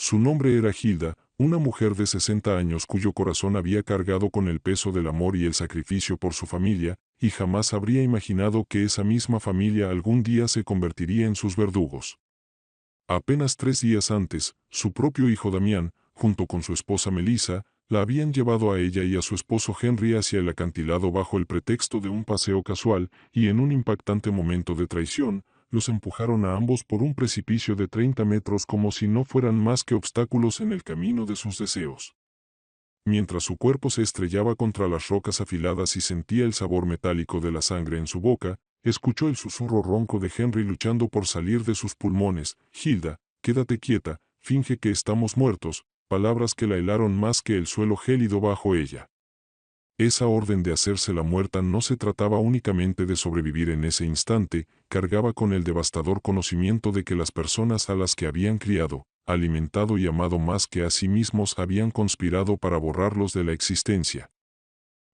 Su nombre era Hilda, una mujer de 60 años cuyo corazón había cargado con el peso del amor y el sacrificio por su familia, y jamás habría imaginado que esa misma familia algún día se convertiría en sus verdugos. Apenas 3 días antes, su propio hijo Damián, junto con su esposa Melissa, la habían llevado a ella y a su esposo Henry hacia el acantilado bajo el pretexto de un paseo casual, y en un impactante momento de traición, los empujaron a ambos por un precipicio de 30 metros como si no fueran más que obstáculos en el camino de sus deseos. Mientras su cuerpo se estrellaba contra las rocas afiladas y sentía el sabor metálico de la sangre en su boca, escuchó el susurro ronco de Henry luchando por salir de sus pulmones: «Hilda, quédate quieta, finge que estamos muertos», palabras que la helaron más que el suelo gélido bajo ella. Esa orden de hacerse la muerta no se trataba únicamente de sobrevivir en ese instante, cargaba con el devastador conocimiento de que las personas a las que habían criado, alimentado y amado más que a sí mismos habían conspirado para borrarlos de la existencia.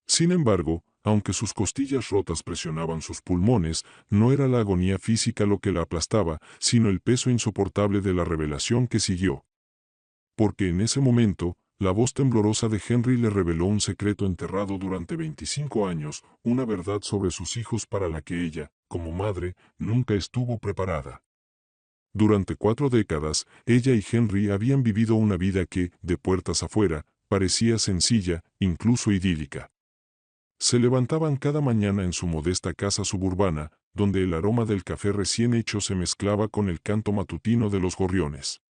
Sin embargo, aunque sus costillas rotas presionaban sus pulmones, no era la agonía física lo que la aplastaba, sino el peso insoportable de la revelación que siguió. Porque en ese momento, la voz temblorosa de Henry le reveló un secreto enterrado durante 25 años, una verdad sobre sus hijos para la que ella, como madre, nunca estuvo preparada. Durante 4 décadas, ella y Henry habían vivido una vida que, de puertas afuera, parecía sencilla, incluso idílica. Se levantaban cada mañana en su modesta casa suburbana, donde el aroma del café recién hecho se mezclaba con el canto matutino de los gorriones.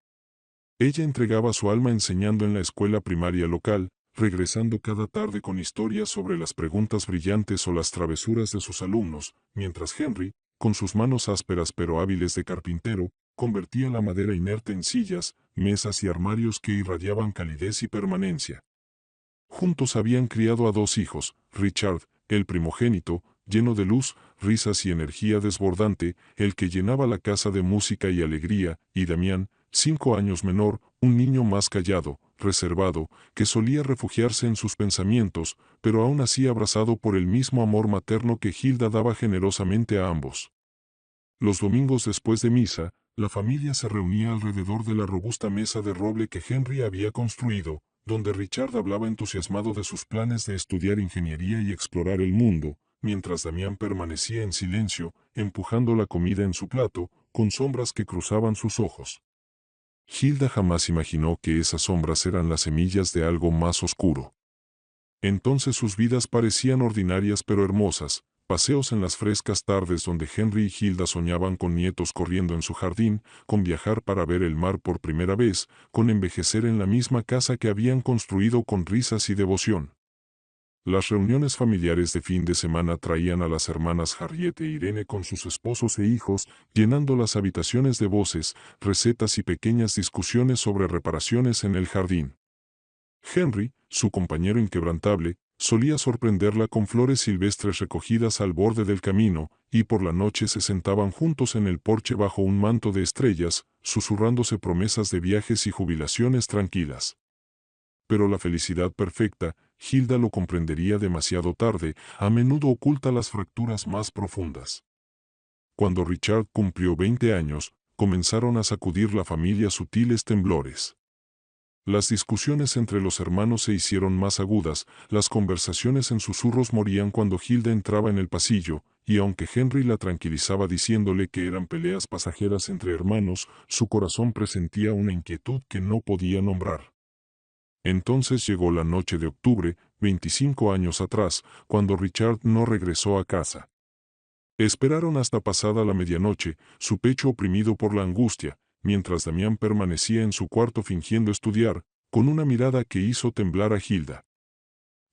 Ella entregaba su alma enseñando en la escuela primaria local, regresando cada tarde con historias sobre las preguntas brillantes o las travesuras de sus alumnos, mientras Henry, con sus manos ásperas pero hábiles de carpintero, convertía la madera inerte en sillas, mesas y armarios que irradiaban calidez y permanencia. Juntos habían criado a 2 hijos: Richard, el primogénito, lleno de luz, risas y energía desbordante, el que llenaba la casa de música y alegría, y Damián, 5 años menor, un niño más callado, reservado, que solía refugiarse en sus pensamientos, pero aún así abrazado por el mismo amor materno que Hilda daba generosamente a ambos. Los domingos después de misa, la familia se reunía alrededor de la robusta mesa de roble que Henry había construido, donde Richard hablaba entusiasmado de sus planes de estudiar ingeniería y explorar el mundo, mientras Damián permanecía en silencio, empujando la comida en su plato, con sombras que cruzaban sus ojos. Hilda jamás imaginó que esas sombras eran las semillas de algo más oscuro. Entonces sus vidas parecían ordinarias pero hermosas: paseos en las frescas tardes donde Henry y Hilda soñaban con nietos corriendo en su jardín, con viajar para ver el mar por primera vez, con envejecer en la misma casa que habían construido con risas y devoción. Las reuniones familiares de fin de semana traían a las hermanas Harriet e Irene con sus esposos e hijos, llenando las habitaciones de voces, recetas y pequeñas discusiones sobre reparaciones en el jardín. Henry, su compañero inquebrantable, solía sorprenderla con flores silvestres recogidas al borde del camino, y por la noche se sentaban juntos en el porche bajo un manto de estrellas, susurrándose promesas de viajes y jubilaciones tranquilas. Pero la felicidad perfecta, Hilda lo comprendería demasiado tarde, a menudo oculta las fracturas más profundas. Cuando Richard cumplió 20 años, comenzaron a sacudir la familia sutiles temblores. Las discusiones entre los hermanos se hicieron más agudas, las conversaciones en susurros morían cuando Hilda entraba en el pasillo, y aunque Henry la tranquilizaba diciéndole que eran peleas pasajeras entre hermanos, su corazón presentía una inquietud que no podía nombrar. Entonces llegó la noche de octubre, 25 años atrás, cuando Richard no regresó a casa. Esperaron hasta pasada la medianoche, su pecho oprimido por la angustia, mientras Damián permanecía en su cuarto fingiendo estudiar, con una mirada que hizo temblar a Hilda.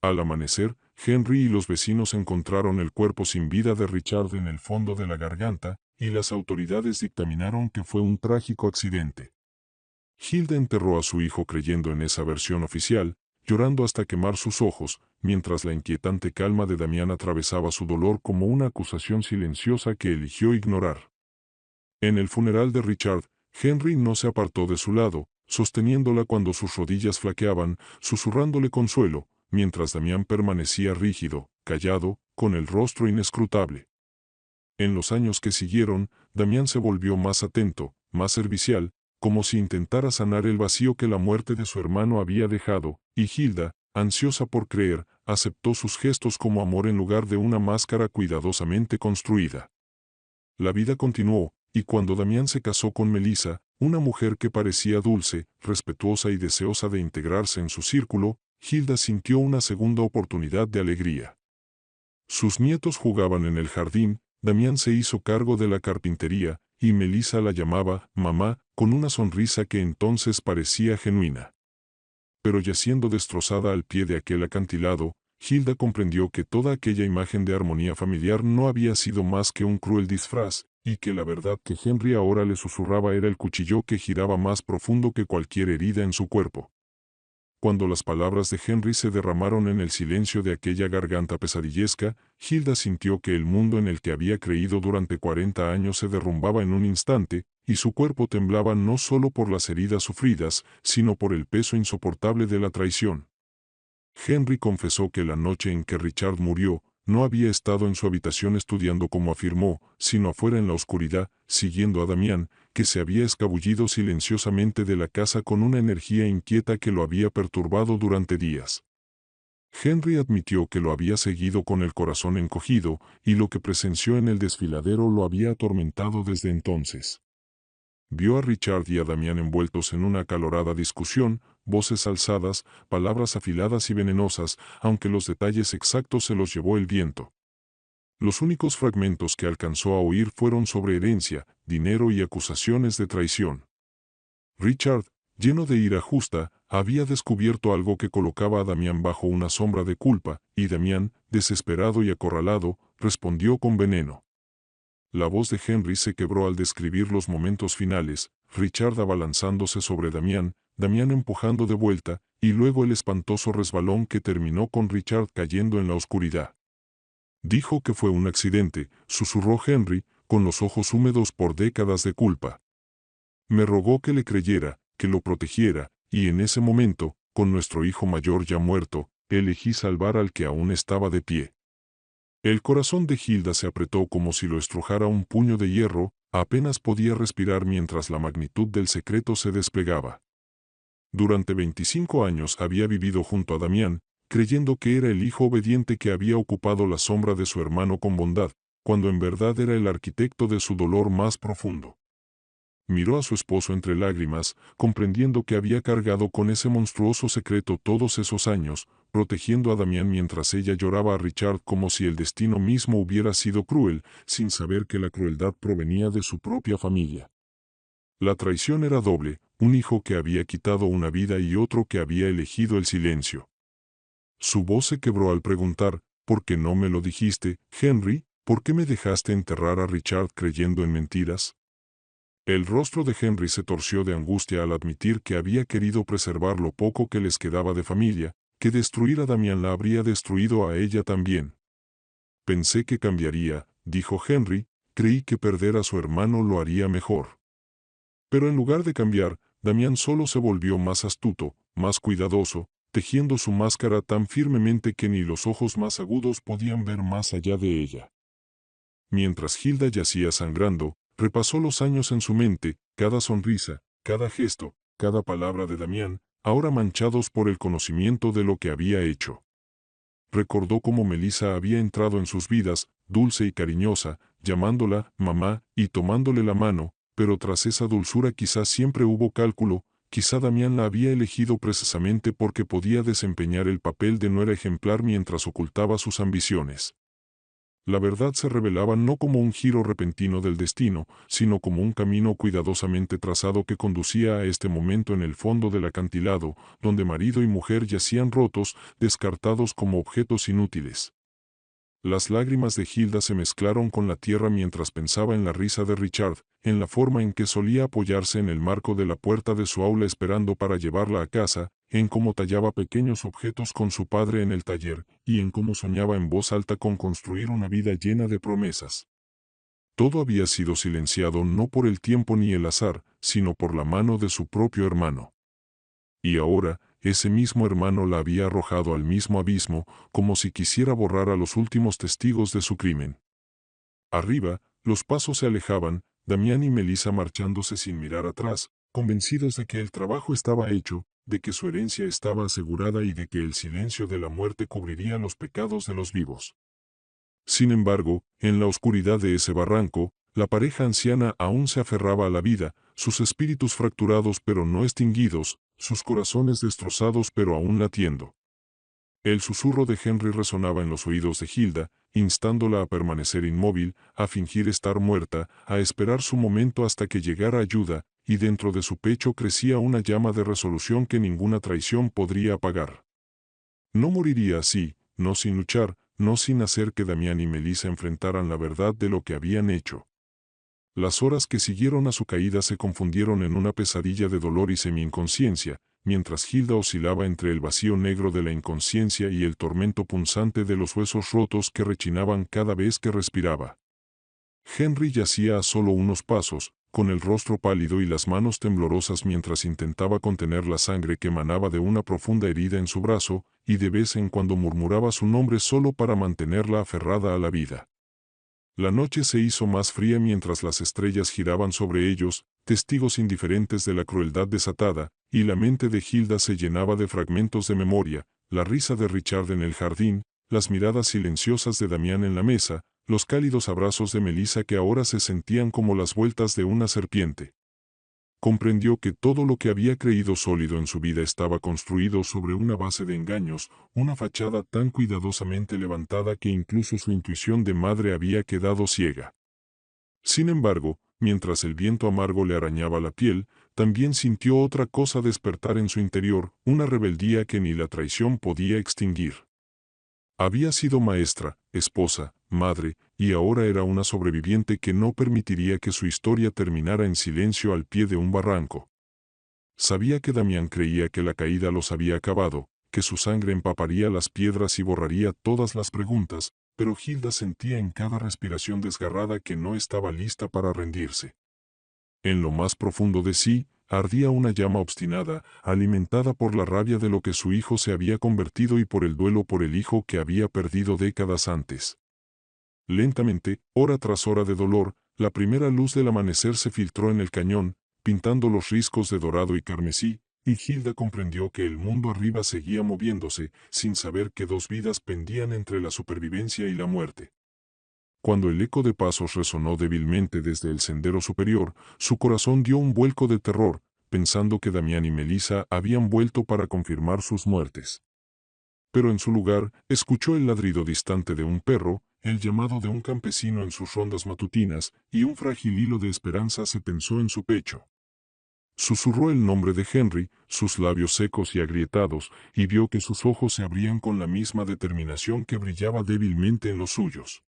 Al amanecer, Henry y los vecinos encontraron el cuerpo sin vida de Richard en el fondo de la garganta, y las autoridades dictaminaron que fue un trágico accidente. Hilda enterró a su hijo creyendo en esa versión oficial, llorando hasta quemar sus ojos, mientras la inquietante calma de Damián atravesaba su dolor como una acusación silenciosa que eligió ignorar. En el funeral de Richard, Henry no se apartó de su lado, sosteniéndola cuando sus rodillas flaqueaban, susurrándole consuelo, mientras Damián permanecía rígido, callado, con el rostro inescrutable. En los años que siguieron, Damián se volvió más atento, más servicial, como si intentara sanar el vacío que la muerte de su hermano había dejado, y Hilda, ansiosa por creer, aceptó sus gestos como amor en lugar de una máscara cuidadosamente construida. La vida continuó, y cuando Damián se casó con Melissa, una mujer que parecía dulce, respetuosa y deseosa de integrarse en su círculo, Hilda sintió una segunda oportunidad de alegría. Sus nietos jugaban en el jardín, Damián se hizo cargo de la carpintería, y Melissa la llamaba mamá, con una sonrisa que entonces parecía genuina. Pero yaciendo destrozada al pie de aquel acantilado, Hilda comprendió que toda aquella imagen de armonía familiar no había sido más que un cruel disfraz, y que la verdad que Henry ahora le susurraba era el cuchillo que giraba más profundo que cualquier herida en su cuerpo. Cuando las palabras de Henry se derramaron en el silencio de aquella garganta pesadillesca, Hilda sintió que el mundo en el que había creído durante 40 años se derrumbaba en un instante, y su cuerpo temblaba no solo por las heridas sufridas, sino por el peso insoportable de la traición. Henry confesó que la noche en que Richard murió, no había estado en su habitación estudiando como afirmó, sino afuera en la oscuridad, siguiendo a Damián, que se había escabullido silenciosamente de la casa con una energía inquieta que lo había perturbado durante días. Henry admitió que lo había seguido con el corazón encogido, y lo que presenció en el desfiladero lo había atormentado desde entonces. Vio a Richard y a Damián envueltos en una acalorada discusión, voces alzadas, palabras afiladas y venenosas, aunque los detalles exactos se los llevó el viento. Los únicos fragmentos que alcanzó a oír fueron sobre herencia, dinero y acusaciones de traición. Richard, lleno de ira justa, había descubierto algo que colocaba a Damián bajo una sombra de culpa, y Damián, desesperado y acorralado, respondió con veneno. La voz de Henry se quebró al describir los momentos finales, Richard abalanzándose sobre Damián, Damián empujando de vuelta, y luego el espantoso resbalón que terminó con Richard cayendo en la oscuridad. Dijo que fue un accidente, susurró Henry, con los ojos húmedos por décadas de culpa. Me rogó que le creyera, que lo protegiera, y en ese momento, con nuestro hijo mayor ya muerto, elegí salvar al que aún estaba de pie. El corazón de Hilda se apretó como si lo estrujara un puño de hierro, apenas podía respirar mientras la magnitud del secreto se desplegaba. Durante 25 años había vivido junto a Damián, creyendo que era el hijo obediente que había ocupado la sombra de su hermano con bondad, cuando en verdad era el arquitecto de su dolor más profundo. Miró a su esposo entre lágrimas, comprendiendo que había cargado con ese monstruoso secreto todos esos años, protegiendo a Damián mientras ella lloraba a Richard como si el destino mismo hubiera sido cruel, sin saber que la crueldad provenía de su propia familia. La traición era doble, un hijo que había quitado una vida y otro que había elegido el silencio. Su voz se quebró al preguntar, ¿por qué no me lo dijiste, Henry? ¿Por qué me dejaste enterrar a Richard creyendo en mentiras? El rostro de Henry se torció de angustia al admitir que había querido preservar lo poco que les quedaba de familia, que destruir a Damián la habría destruido a ella también. Pensé que cambiaría, dijo Henry, creí que perder a su hermano lo haría mejor. Pero en lugar de cambiar, Damián solo se volvió más astuto, más cuidadoso, tejiendo su máscara tan firmemente que ni los ojos más agudos podían ver más allá de ella. Mientras Hilda yacía sangrando, repasó los años en su mente, cada sonrisa, cada gesto, cada palabra de Damián, ahora manchados por el conocimiento de lo que había hecho. Recordó cómo Melissa había entrado en sus vidas, dulce y cariñosa, llamándola mamá y tomándole la mano, pero tras esa dulzura quizás siempre hubo cálculo, quizá Damián la había elegido precisamente porque podía desempeñar el papel de nuera ejemplar mientras ocultaba sus ambiciones. La verdad se revelaba no como un giro repentino del destino, sino como un camino cuidadosamente trazado que conducía a este momento en el fondo del acantilado, donde marido y mujer yacían rotos, descartados como objetos inútiles. Las lágrimas de Hilda se mezclaron con la tierra mientras pensaba en la risa de Richard, en la forma en que solía apoyarse en el marco de la puerta de su aula esperando para llevarla a casa, en cómo tallaba pequeños objetos con su padre en el taller, y en cómo soñaba en voz alta con construir una vida llena de promesas. Todo había sido silenciado no por el tiempo ni el azar, sino por la mano de su propio hermano. Y ahora, ese mismo hermano la había arrojado al mismo abismo, como si quisiera borrar a los últimos testigos de su crimen. Arriba, los pasos se alejaban, Damián y Melissa marchándose sin mirar atrás, convencidos de que el trabajo estaba hecho, de que su herencia estaba asegurada y de que el silencio de la muerte cubriría los pecados de los vivos. Sin embargo, en la oscuridad de ese barranco, la pareja anciana aún se aferraba a la vida, sus espíritus fracturados pero no extinguidos, sus corazones destrozados pero aún latiendo. El susurro de Henry resonaba en los oídos de Hilda, instándola a permanecer inmóvil, a fingir estar muerta, a esperar su momento hasta que llegara ayuda, y dentro de su pecho crecía una llama de resolución que ninguna traición podría apagar. No moriría así, no sin luchar, no sin hacer que Damián y Melissa enfrentaran la verdad de lo que habían hecho. Las horas que siguieron a su caída se confundieron en una pesadilla de dolor y semi-inconsciencia, mientras Hilda oscilaba entre el vacío negro de la inconsciencia y el tormento punzante de los huesos rotos que rechinaban cada vez que respiraba. Henry yacía a solo unos pasos, con el rostro pálido y las manos temblorosas mientras intentaba contener la sangre que emanaba de una profunda herida en su brazo, y de vez en cuando murmuraba su nombre solo para mantenerla aferrada a la vida. La noche se hizo más fría mientras las estrellas giraban sobre ellos, testigos indiferentes de la crueldad desatada, y la mente de Hilda se llenaba de fragmentos de memoria, la risa de Richard en el jardín, las miradas silenciosas de Damián en la mesa, los cálidos abrazos de Melissa que ahora se sentían como las vueltas de una serpiente. Comprendió que todo lo que había creído sólido en su vida estaba construido sobre una base de engaños, una fachada tan cuidadosamente levantada que incluso su intuición de madre había quedado ciega. Sin embargo, mientras el viento amargo le arañaba la piel, también sintió otra cosa despertar en su interior, una rebeldía que ni la traición podía extinguir. Había sido maestra, esposa, madre, y ahora era una sobreviviente que no permitiría que su historia terminara en silencio al pie de un barranco. Sabía que Damián creía que la caída los había acabado, que su sangre empaparía las piedras y borraría todas las preguntas, pero Hilda sentía en cada respiración desgarrada que no estaba lista para rendirse. En lo más profundo de sí, ardía una llama obstinada, alimentada por la rabia de lo que su hijo se había convertido y por el duelo por el hijo que había perdido décadas antes. Lentamente, hora tras hora de dolor, la primera luz del amanecer se filtró en el cañón, pintando los riscos de dorado y carmesí, y Hilda comprendió que el mundo arriba seguía moviéndose, sin saber que dos vidas pendían entre la supervivencia y la muerte. Cuando el eco de pasos resonó débilmente desde el sendero superior, su corazón dio un vuelco de terror, pensando que Damián y Melissa habían vuelto para confirmar sus muertes. Pero en su lugar, escuchó el ladrido distante de un perro, el llamado de un campesino en sus rondas matutinas, y un frágil hilo de esperanza se tensó en su pecho. Susurró el nombre de Henry, sus labios secos y agrietados, y vio que sus ojos se abrían con la misma determinación que brillaba débilmente en los suyos.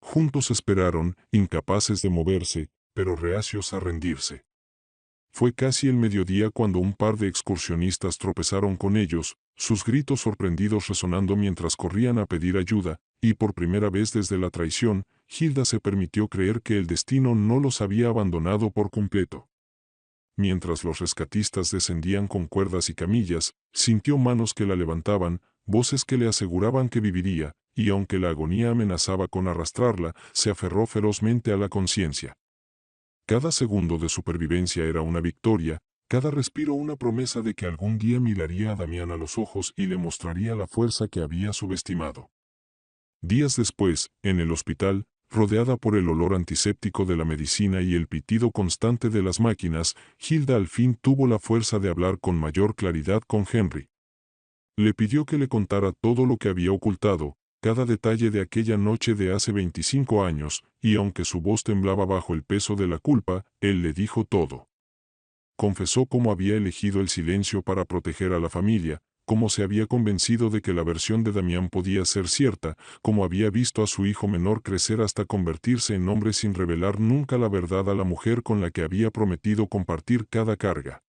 Juntos esperaron, incapaces de moverse, pero reacios a rendirse. Fue casi el mediodía cuando un par de excursionistas tropezaron con ellos, sus gritos sorprendidos resonando mientras corrían a pedir ayuda, y por primera vez desde la traición, Hilda se permitió creer que el destino no los había abandonado por completo. Mientras los rescatistas descendían con cuerdas y camillas, sintió manos que la levantaban, voces que le aseguraban que viviría, y aunque la agonía amenazaba con arrastrarla, se aferró ferozmente a la conciencia. Cada segundo de supervivencia era una victoria, cada respiro una promesa de que algún día miraría a Damián a los ojos y le mostraría la fuerza que había subestimado. Días después, en el hospital, rodeada por el olor antiséptico de la medicina y el pitido constante de las máquinas, Hilda al fin tuvo la fuerza de hablar con mayor claridad con Henry. Le pidió que le contara todo lo que había ocultado, cada detalle de aquella noche de hace 25 años, y aunque su voz temblaba bajo el peso de la culpa, él le dijo todo. Confesó cómo había elegido el silencio para proteger a la familia, cómo se había convencido de que la versión de Damián podía ser cierta, cómo había visto a su hijo menor crecer hasta convertirse en hombre sin revelar nunca la verdad a la mujer con la que había prometido compartir cada carga.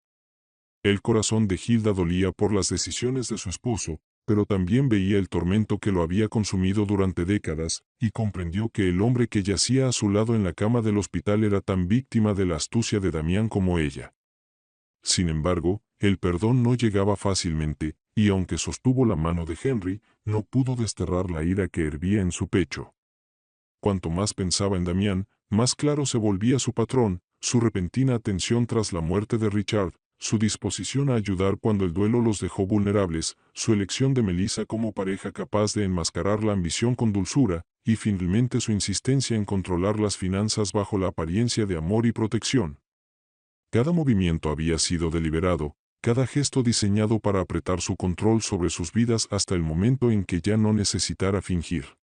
El corazón de Hilda dolía por las decisiones de su esposo, pero también veía el tormento que lo había consumido durante décadas, y comprendió que el hombre que yacía a su lado en la cama del hospital era tan víctima de la astucia de Damián como ella. Sin embargo, el perdón no llegaba fácilmente, y aunque sostuvo la mano de Henry, no pudo desterrar la ira que hervía en su pecho. Cuanto más pensaba en Damián, más claro se volvía su patrón, su repentina atención tras la muerte de Richard, su disposición a ayudar cuando el duelo los dejó vulnerables, su elección de Melissa como pareja capaz de enmascarar la ambición con dulzura, y finalmente su insistencia en controlar las finanzas bajo la apariencia de amor y protección. Cada movimiento había sido deliberado, cada gesto diseñado para apretar su control sobre sus vidas hasta el momento en que ya no necesitara fingir.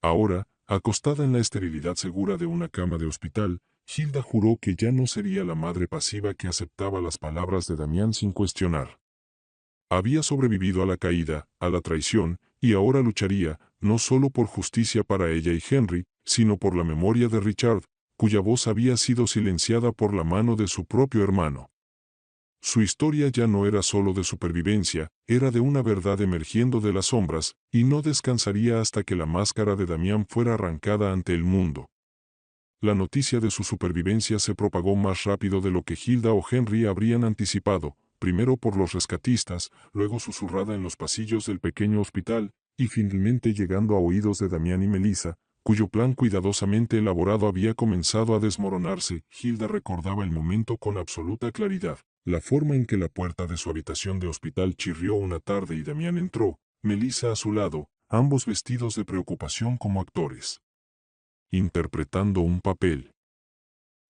Ahora, acostada en la esterilidad segura de una cama de hospital, Hilda juró que ya no sería la madre pasiva que aceptaba las palabras de Damián sin cuestionar. Había sobrevivido a la caída, a la traición, y ahora lucharía, no solo por justicia para ella y Henry, sino por la memoria de Richard, cuya voz había sido silenciada por la mano de su propio hermano. Su historia ya no era solo de supervivencia, era de una verdad emergiendo de las sombras, y no descansaría hasta que la máscara de Damián fuera arrancada ante el mundo. La noticia de su supervivencia se propagó más rápido de lo que Hilda o Henry habrían anticipado, primero por los rescatistas, luego susurrada en los pasillos del pequeño hospital, y finalmente llegando a oídos de Damián y Melissa, cuyo plan cuidadosamente elaborado había comenzado a desmoronarse. Hilda recordaba el momento con absoluta claridad. La forma en que la puerta de su habitación de hospital chirrió una tarde y Damián entró, Melissa a su lado, ambos vestidos de preocupación como actores, interpretando un papel.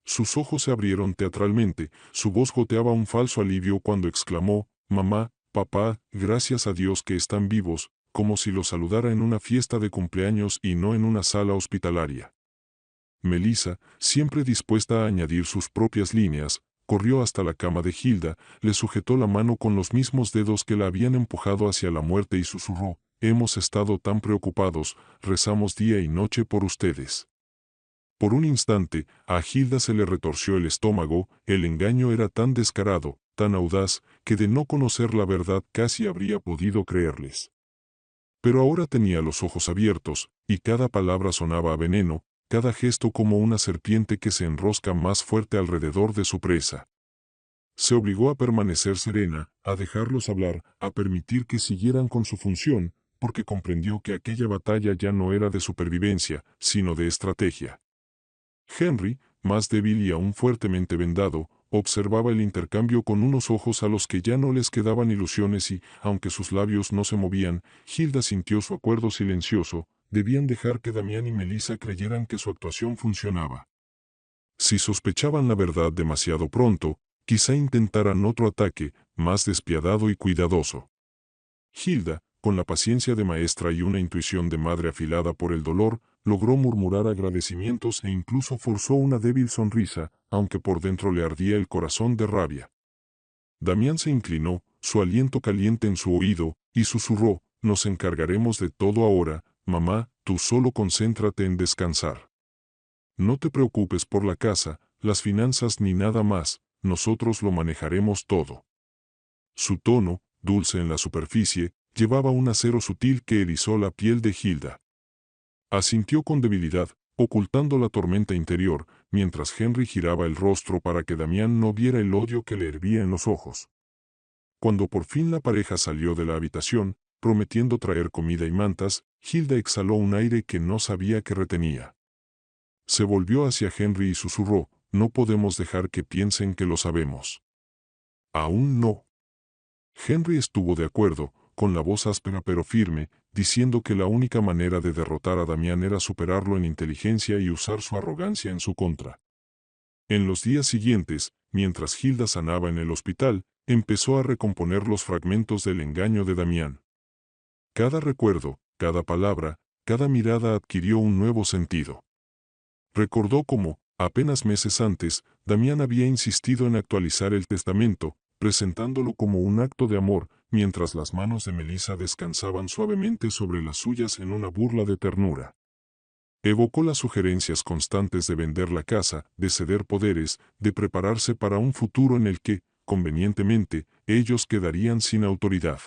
Sus ojos se abrieron teatralmente, su voz goteaba un falso alivio cuando exclamó, «Mamá, papá, gracias a Dios que están vivos», como si los saludara en una fiesta de cumpleaños y no en una sala hospitalaria. Melissa, siempre dispuesta a añadir sus propias líneas, corrió hasta la cama de Hilda, le sujetó la mano con los mismos dedos que la habían empujado hacia la muerte y susurró, «Hemos estado tan preocupados, rezamos día y noche por ustedes». Por un instante, a Hilda se le retorció el estómago, el engaño era tan descarado, tan audaz, que de no conocer la verdad casi habría podido creerles. Pero ahora tenía los ojos abiertos, y cada palabra sonaba a veneno, cada gesto como una serpiente que se enrosca más fuerte alrededor de su presa. Se obligó a permanecer serena, a dejarlos hablar, a permitir que siguieran con su función, porque comprendió que aquella batalla ya no era de supervivencia, sino de estrategia. Henry, más débil y aún fuertemente vendado, observaba el intercambio con unos ojos a los que ya no les quedaban ilusiones y, aunque sus labios no se movían, Hilda sintió su acuerdo silencioso, debían dejar que Damián y Melissa creyeran que su actuación funcionaba. Si sospechaban la verdad demasiado pronto, quizá intentaran otro ataque, más despiadado y cuidadoso. Hilda, con la paciencia de maestra y una intuición de madre afilada por el dolor, logró murmurar agradecimientos e incluso forzó una débil sonrisa, aunque por dentro le ardía el corazón de rabia. Damián se inclinó, su aliento caliente en su oído, y susurró, «Nos encargaremos de todo ahora, mamá, tú solo concéntrate en descansar. No te preocupes por la casa, las finanzas ni nada más, nosotros lo manejaremos todo». Su tono, dulce en la superficie, llevaba un acero sutil que erizó la piel de Hilda. Asintió con debilidad, ocultando la tormenta interior, mientras Henry giraba el rostro para que Damián no viera el odio que le hervía en los ojos. Cuando por fin la pareja salió de la habitación, prometiendo traer comida y mantas, Hilda exhaló un aire que no sabía que retenía. Se volvió hacia Henry y susurró, «No podemos dejar que piensen que lo sabemos». «Aún no». Henry estuvo de acuerdo, con la voz áspera pero firme, diciendo que la única manera de derrotar a Damián era superarlo en inteligencia y usar su arrogancia en su contra. En los días siguientes, mientras Hilda sanaba en el hospital, empezó a recomponer los fragmentos del engaño de Damián. Cada recuerdo, cada palabra, cada mirada adquirió un nuevo sentido. Recordó cómo, apenas meses antes, Damián había insistido en actualizar el testamento, presentándolo como un acto de amor, mientras las manos de Melissa descansaban suavemente sobre las suyas en una burla de ternura. Evocó las sugerencias constantes de vender la casa, de ceder poderes, de prepararse para un futuro en el que, convenientemente, ellos quedarían sin autoridad.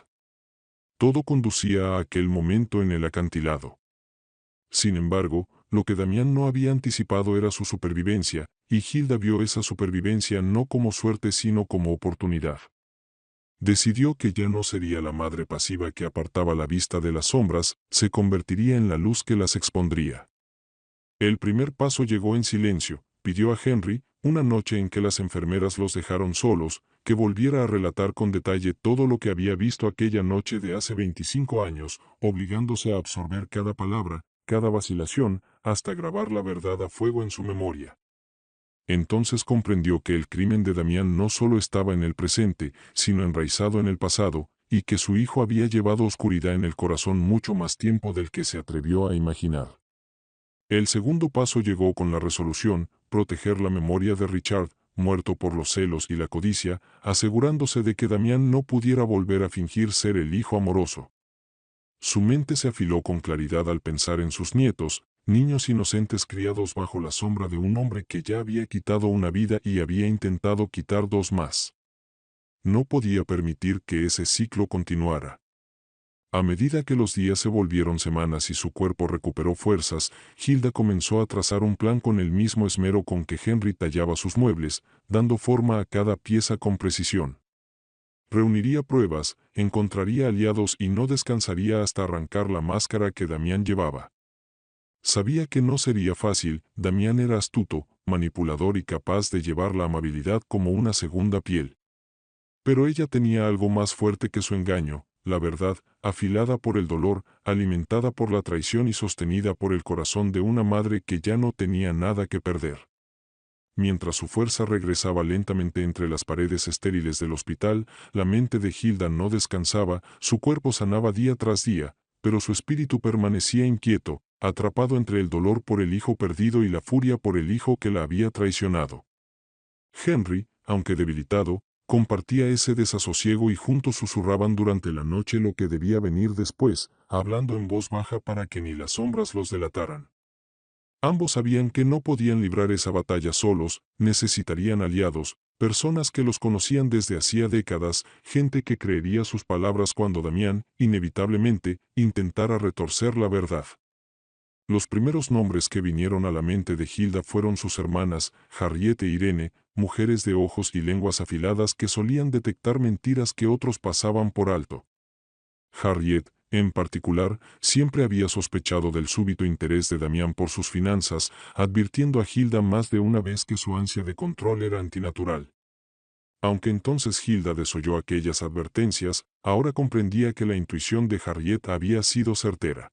Todo conducía a aquel momento en el acantilado. Sin embargo, lo que Damián no había anticipado era su supervivencia, y Hilda vio esa supervivencia no como suerte sino como oportunidad. Decidió que ya no sería la madre pasiva que apartaba la vista de las sombras, se convertiría en la luz que las expondría. El primer paso llegó en silencio, pidió a Henry, una noche en que las enfermeras los dejaron solos, que volviera a relatar con detalle todo lo que había visto aquella noche de hace 25 años, obligándose a absorber cada palabra, cada vacilación, hasta grabar la verdad a fuego en su memoria. Entonces comprendió que el crimen de Damián no solo estaba en el presente, sino enraizado en el pasado, y que su hijo había llevado oscuridad en el corazón mucho más tiempo del que se atrevió a imaginar. El segundo paso llegó con la resolución, proteger la memoria de Richard, muerto por los celos y la codicia, asegurándose de que Damián no pudiera volver a fingir ser el hijo amoroso. Su mente se afiló con claridad al pensar en sus nietos, niños inocentes criados bajo la sombra de un hombre que ya había quitado una vida y había intentado quitar dos más. No podía permitir que ese ciclo continuara. A medida que los días se volvieron semanas y su cuerpo recuperó fuerzas, Hilda comenzó a trazar un plan con el mismo esmero con que Henry tallaba sus muebles, dando forma a cada pieza con precisión. Reuniría pruebas, encontraría aliados y no descansaría hasta arrancar la máscara que Damián llevaba. Sabía que no sería fácil, Damián era astuto, manipulador y capaz de llevar la amabilidad como una segunda piel. Pero ella tenía algo más fuerte que su engaño, la verdad, afilada por el dolor, alimentada por la traición y sostenida por el corazón de una madre que ya no tenía nada que perder. Mientras su fuerza regresaba lentamente entre las paredes estériles del hospital, la mente de Hilda no descansaba, su cuerpo sanaba día tras día, pero su espíritu permanecía inquieto, atrapado entre el dolor por el hijo perdido y la furia por el hijo que la había traicionado. Henry, aunque debilitado, compartía ese desasosiego y juntos susurraban durante la noche lo que debía venir después, hablando en voz baja para que ni las sombras los delataran. Ambos sabían que no podían librar esa batalla solos, necesitarían aliados, personas que los conocían desde hacía décadas, gente que creería sus palabras cuando Damián, inevitablemente, intentara retorcer la verdad. Los primeros nombres que vinieron a la mente de Hilda fueron sus hermanas, Harriet e Irene, mujeres de ojos y lenguas afiladas que solían detectar mentiras que otros pasaban por alto. Harriet, en particular, siempre había sospechado del súbito interés de Damián por sus finanzas, advirtiendo a Hilda más de una vez que su ansia de control era antinatural. Aunque entonces Hilda desoyó aquellas advertencias, ahora comprendía que la intuición de Harriet había sido certera.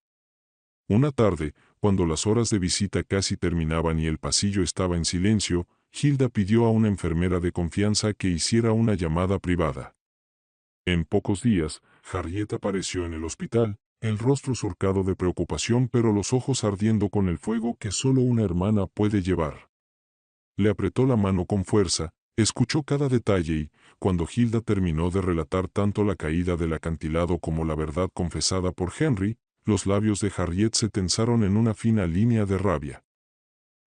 Una tarde, cuando las horas de visita casi terminaban y el pasillo estaba en silencio, Hilda pidió a una enfermera de confianza que hiciera una llamada privada. En pocos días, Harriet apareció en el hospital, el rostro surcado de preocupación pero los ojos ardiendo con el fuego que solo una hermana puede llevar. Le apretó la mano con fuerza, escuchó cada detalle y, cuando Hilda terminó de relatar tanto la caída del acantilado como la verdad confesada por Henry, los labios de Harriet se tensaron en una fina línea de rabia.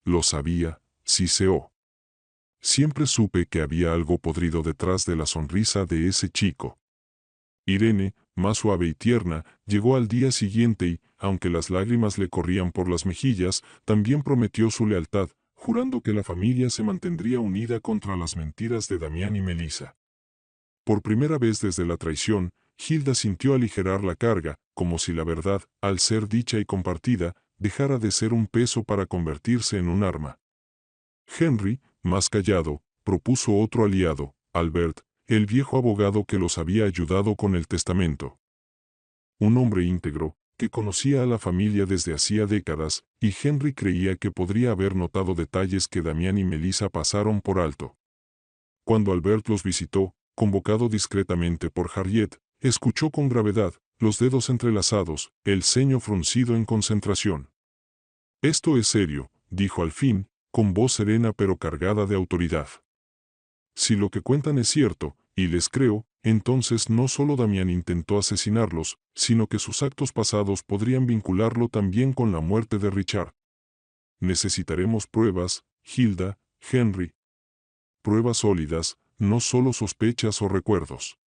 Lo sabía, siseó. Siempre supe que había algo podrido detrás de la sonrisa de ese chico. Irene, más suave y tierna, llegó al día siguiente y, aunque las lágrimas le corrían por las mejillas, también prometió su lealtad, jurando que la familia se mantendría unida contra las mentiras de Damián y Melissa. Por primera vez desde la traición, Hilda sintió aligerar la carga, como si la verdad, al ser dicha y compartida, dejara de ser un peso para convertirse en un arma. Henry, más callado, propuso otro aliado, Albert, el viejo abogado que los había ayudado con el testamento. Un hombre íntegro, que conocía a la familia desde hacía décadas, y Henry creía que podría haber notado detalles que Damián y Melissa pasaron por alto. Cuando Albert los visitó, convocado discretamente por Harriet, escuchó con gravedad, los dedos entrelazados, el ceño fruncido en concentración. «Esto es serio», dijo al fin, con voz serena pero cargada de autoridad. «Si lo que cuentan es cierto, y les creo, entonces no solo Damián intentó asesinarlos, sino que sus actos pasados podrían vincularlo también con la muerte de Richard. Necesitaremos pruebas, Hilda, Henry. Pruebas sólidas, no solo sospechas o recuerdos.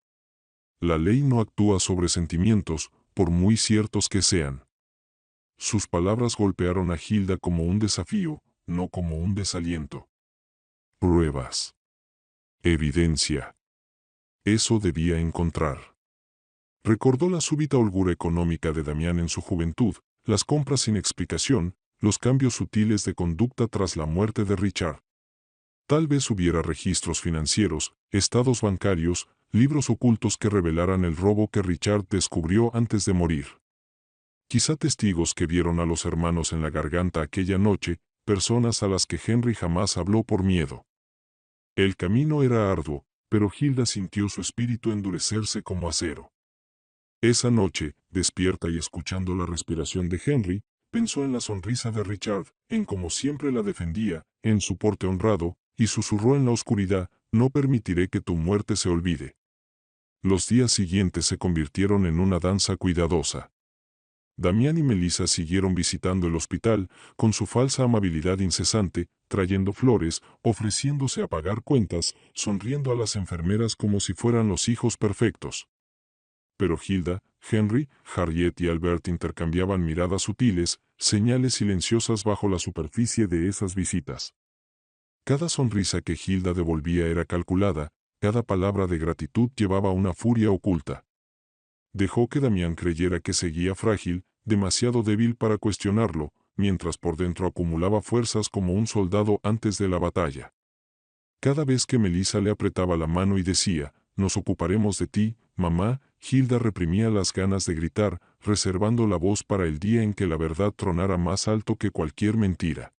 La ley no actúa sobre sentimientos, por muy ciertos que sean». Sus palabras golpearon a Hilda como un desafío, no como un desaliento. Pruebas. Evidencia. Eso debía encontrar. Recordó la súbita holgura económica de Damián en su juventud, las compras sin explicación, los cambios sutiles de conducta tras la muerte de Richard. Tal vez hubiera registros financieros, estados bancarios, libros ocultos que revelaran el robo que Richard descubrió antes de morir. Quizá testigos que vieron a los hermanos en la garganta aquella noche, personas a las que Henry jamás habló por miedo. El camino era arduo, pero Hilda sintió su espíritu endurecerse como acero. Esa noche, despierta y escuchando la respiración de Henry, pensó en la sonrisa de Richard, en cómo siempre la defendía, en su porte honrado, y susurró en la oscuridad: no permitiré que tu muerte se olvide. Los días siguientes se convirtieron en una danza cuidadosa. Damián y Melissa siguieron visitando el hospital, con su falsa amabilidad incesante, trayendo flores, ofreciéndose a pagar cuentas, sonriendo a las enfermeras como si fueran los hijos perfectos. Pero Hilda, Henry, Harriet y Albert intercambiaban miradas sutiles, señales silenciosas bajo la superficie de esas visitas. Cada sonrisa que Hilda devolvía era calculada, cada palabra de gratitud llevaba una furia oculta. Dejó que Damián creyera que seguía frágil, demasiado débil para cuestionarlo, mientras por dentro acumulaba fuerzas como un soldado antes de la batalla. Cada vez que Melissa le apretaba la mano y decía: nos ocuparemos de ti, mamá, Hilda reprimía las ganas de gritar, reservando la voz para el día en que la verdad tronara más alto que cualquier mentira.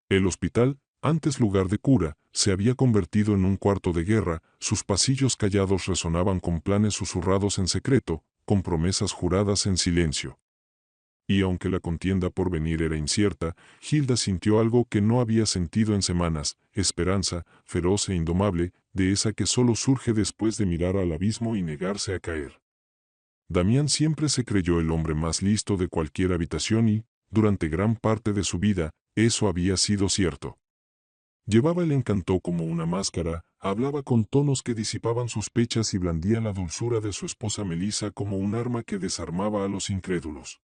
El hospital, antes lugar de cura, se había convertido en un cuarto de guerra, sus pasillos callados resonaban con planes susurrados en secreto, con promesas juradas en silencio. Y aunque la contienda por venir era incierta, Hilda sintió algo que no había sentido en semanas: esperanza, feroz e indomable, de esa que solo surge después de mirar al abismo y negarse a caer. Damián siempre se creyó el hombre más listo de cualquier habitación y, durante gran parte de su vida, eso había sido cierto. Llevaba el encanto como una máscara, hablaba con tonos que disipaban sospechas y blandía la dulzura de su esposa Melissa como un arma que desarmaba a los incrédulos.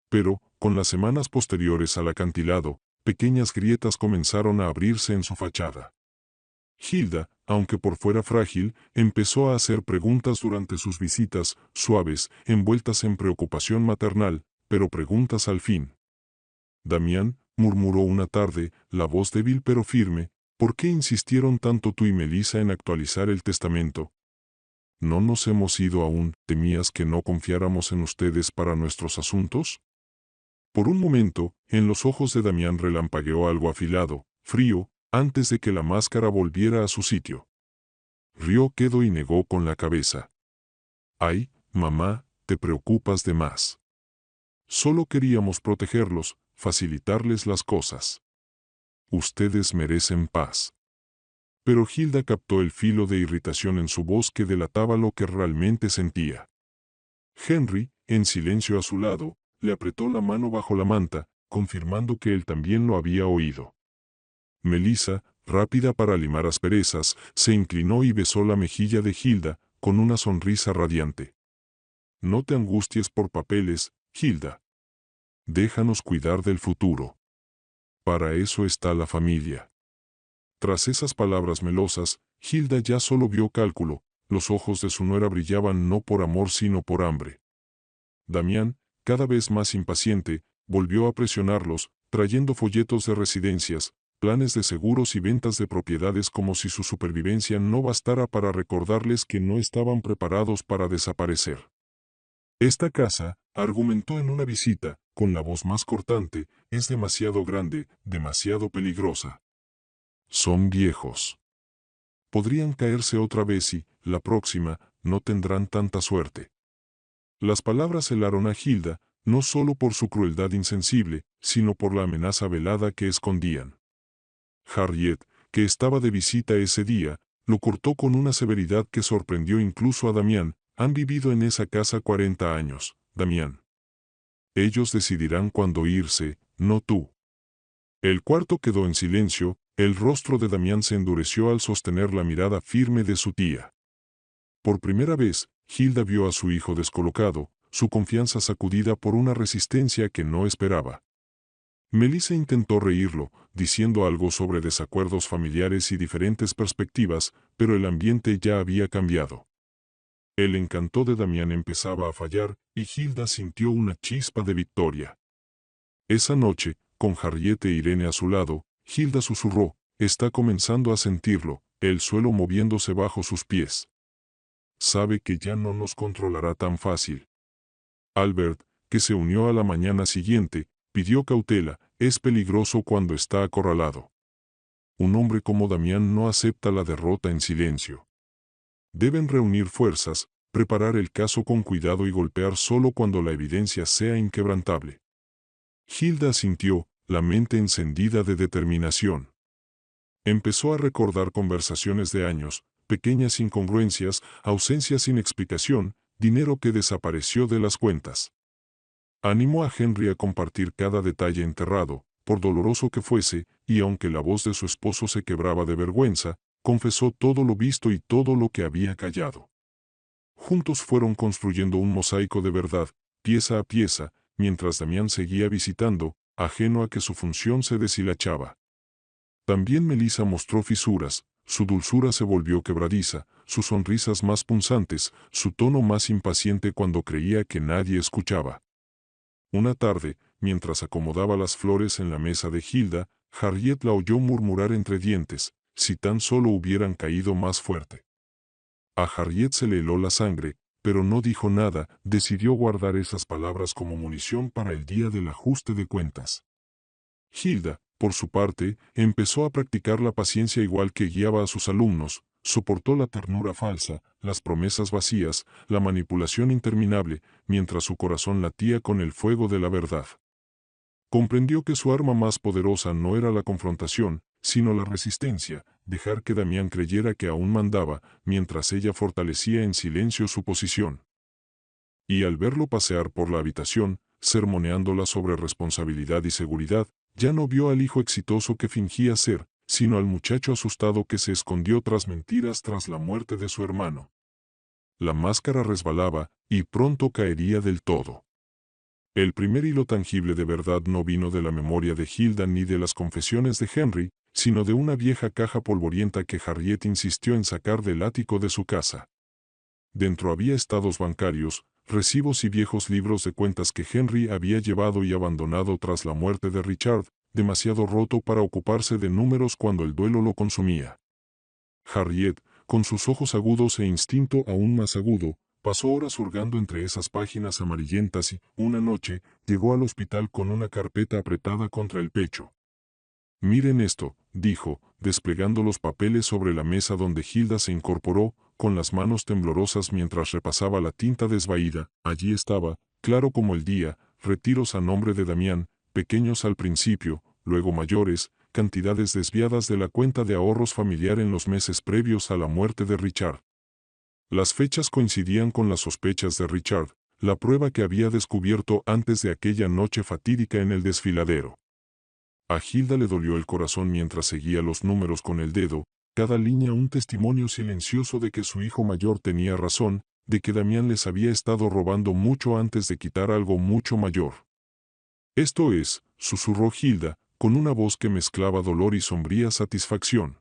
Pero, con las semanas posteriores al acantilado, pequeñas grietas comenzaron a abrirse en su fachada. Hilda, aunque por fuera frágil, empezó a hacer preguntas durante sus visitas, suaves, envueltas en preocupación maternal, pero preguntas al fin. Damián, murmuró una tarde, la voz débil pero firme, ¿por qué insistieron tanto tú y Melissa en actualizar el testamento? ¿No nos hemos ido aún? ¿Temías que no confiáramos en ustedes para nuestros asuntos? Por un momento, en los ojos de Damián relampagueó algo afilado, frío, antes de que la máscara volviera a su sitio. Rió quedo y negó con la cabeza. Ay, mamá, te preocupas de más. Solo queríamos protegerlos, facilitarles las cosas. Ustedes merecen paz. Pero Hilda captó el filo de irritación en su voz que delataba lo que realmente sentía. Henry, en silencio a su lado, le apretó la mano bajo la manta, confirmando que él también lo había oído. Melissa, rápida para limar asperezas, se inclinó y besó la mejilla de Hilda, con una sonrisa radiante. No te angusties por papeles, Hilda. Déjanos cuidar del futuro. Para eso está la familia. Tras esas palabras melosas, Hilda ya solo vio cálculo, los ojos de su nuera brillaban no por amor sino por hambre. Damián, cada vez más impaciente, volvió a presionarlos, trayendo folletos de residencias, planes de seguros y ventas de propiedades como si su supervivencia no bastara para recordarles que no estaban preparados para desaparecer. Esta casa, argumentó en una visita, con la voz más cortante, es demasiado grande, demasiado peligrosa. Son viejos. Podrían caerse otra vez y, la próxima, no tendrán tanta suerte. Las palabras helaron a Hilda, no solo por su crueldad insensible, sino por la amenaza velada que escondían. Harriet, que estaba de visita ese día, lo cortó con una severidad que sorprendió incluso a Damián. Han vivido en esa casa 40 años, Damián. Ellos decidirán cuándo irse, no tú. El cuarto quedó en silencio, el rostro de Damián se endureció al sostener la mirada firme de su tía. Por primera vez, Hilda vio a su hijo descolocado, su confianza sacudida por una resistencia que no esperaba. Melissa intentó reírlo, diciendo algo sobre desacuerdos familiares y diferentes perspectivas, pero el ambiente ya había cambiado. El encanto de Damián empezaba a fallar, y Hilda sintió una chispa de victoria. Esa noche, con Harriet e Irene a su lado, Hilda susurró: está comenzando a sentirlo, el suelo moviéndose bajo sus pies. Sabe que ya no nos controlará tan fácil. Albert, que se unió a la mañana siguiente, pidió cautela, es peligroso cuando está acorralado. Un hombre como Damián no acepta la derrota en silencio. Deben reunir fuerzas, preparar el caso con cuidado y golpear solo cuando la evidencia sea inquebrantable. Hilda sintió, la mente encendida de determinación. Empezó a recordar conversaciones de años, pequeñas incongruencias, ausencias sin explicación, dinero que desapareció de las cuentas. Animó a Henry a compartir cada detalle enterrado, por doloroso que fuese, y aunque la voz de su esposo se quebraba de vergüenza, confesó todo lo visto y todo lo que había callado. Juntos fueron construyendo un mosaico de verdad, pieza a pieza, mientras Damián seguía visitando, ajeno a que su función se deshilachaba. También Melissa mostró fisuras, su dulzura se volvió quebradiza, sus sonrisas más punzantes, su tono más impaciente cuando creía que nadie escuchaba. Una tarde, mientras acomodaba las flores en la mesa de Hilda, Harriet la oyó murmurar entre dientes, si tan solo hubieran caído más fuerte. A Harriet se le heló la sangre, pero no dijo nada, decidió guardar esas palabras como munición para el día del ajuste de cuentas. Hilda, por su parte, empezó a practicar la paciencia igual que guiaba a sus alumnos, soportó la ternura falsa, las promesas vacías, la manipulación interminable, mientras su corazón latía con el fuego de la verdad. Comprendió que su arma más poderosa no era la confrontación, sino la resistencia, dejar que Damián creyera que aún mandaba, mientras ella fortalecía en silencio su posición. Y al verlo pasear por la habitación, sermoneándola sobre responsabilidad y seguridad, ya no vio al hijo exitoso que fingía ser, sino al muchacho asustado que se escondió tras mentiras tras la muerte de su hermano. La máscara resbalaba, y pronto caería del todo. El primer hilo tangible de verdad no vino de la memoria de Hilda ni de las confesiones de Henry, sino de una vieja caja polvorienta que Harriet insistió en sacar del ático de su casa. Dentro había estados bancarios, recibos y viejos libros de cuentas que Henry había llevado y abandonado tras la muerte de Richard, demasiado roto para ocuparse de números cuando el duelo lo consumía. Harriet, con sus ojos agudos e instinto aún más agudo, pasó horas hurgando entre esas páginas amarillentas y, una noche, llegó al hospital con una carpeta apretada contra el pecho. «Miren esto», dijo, desplegando los papeles sobre la mesa donde Hilda se incorporó, con las manos temblorosas mientras repasaba la tinta desvaída. Allí estaba, claro como el día, retiros a nombre de Damián, pequeños al principio, luego mayores, cantidades desviadas de la cuenta de ahorros familiar en los meses previos a la muerte de Richard. Las fechas coincidían con las sospechas de Richard, la prueba que había descubierto antes de aquella noche fatídica en el desfiladero. A Hilda le dolió el corazón mientras seguía los números con el dedo, cada línea un testimonio silencioso de que su hijo mayor tenía razón, de que Damián les había estado robando mucho antes de quitar algo mucho mayor. «Esto es», susurró Hilda, con una voz que mezclaba dolor y sombría satisfacción.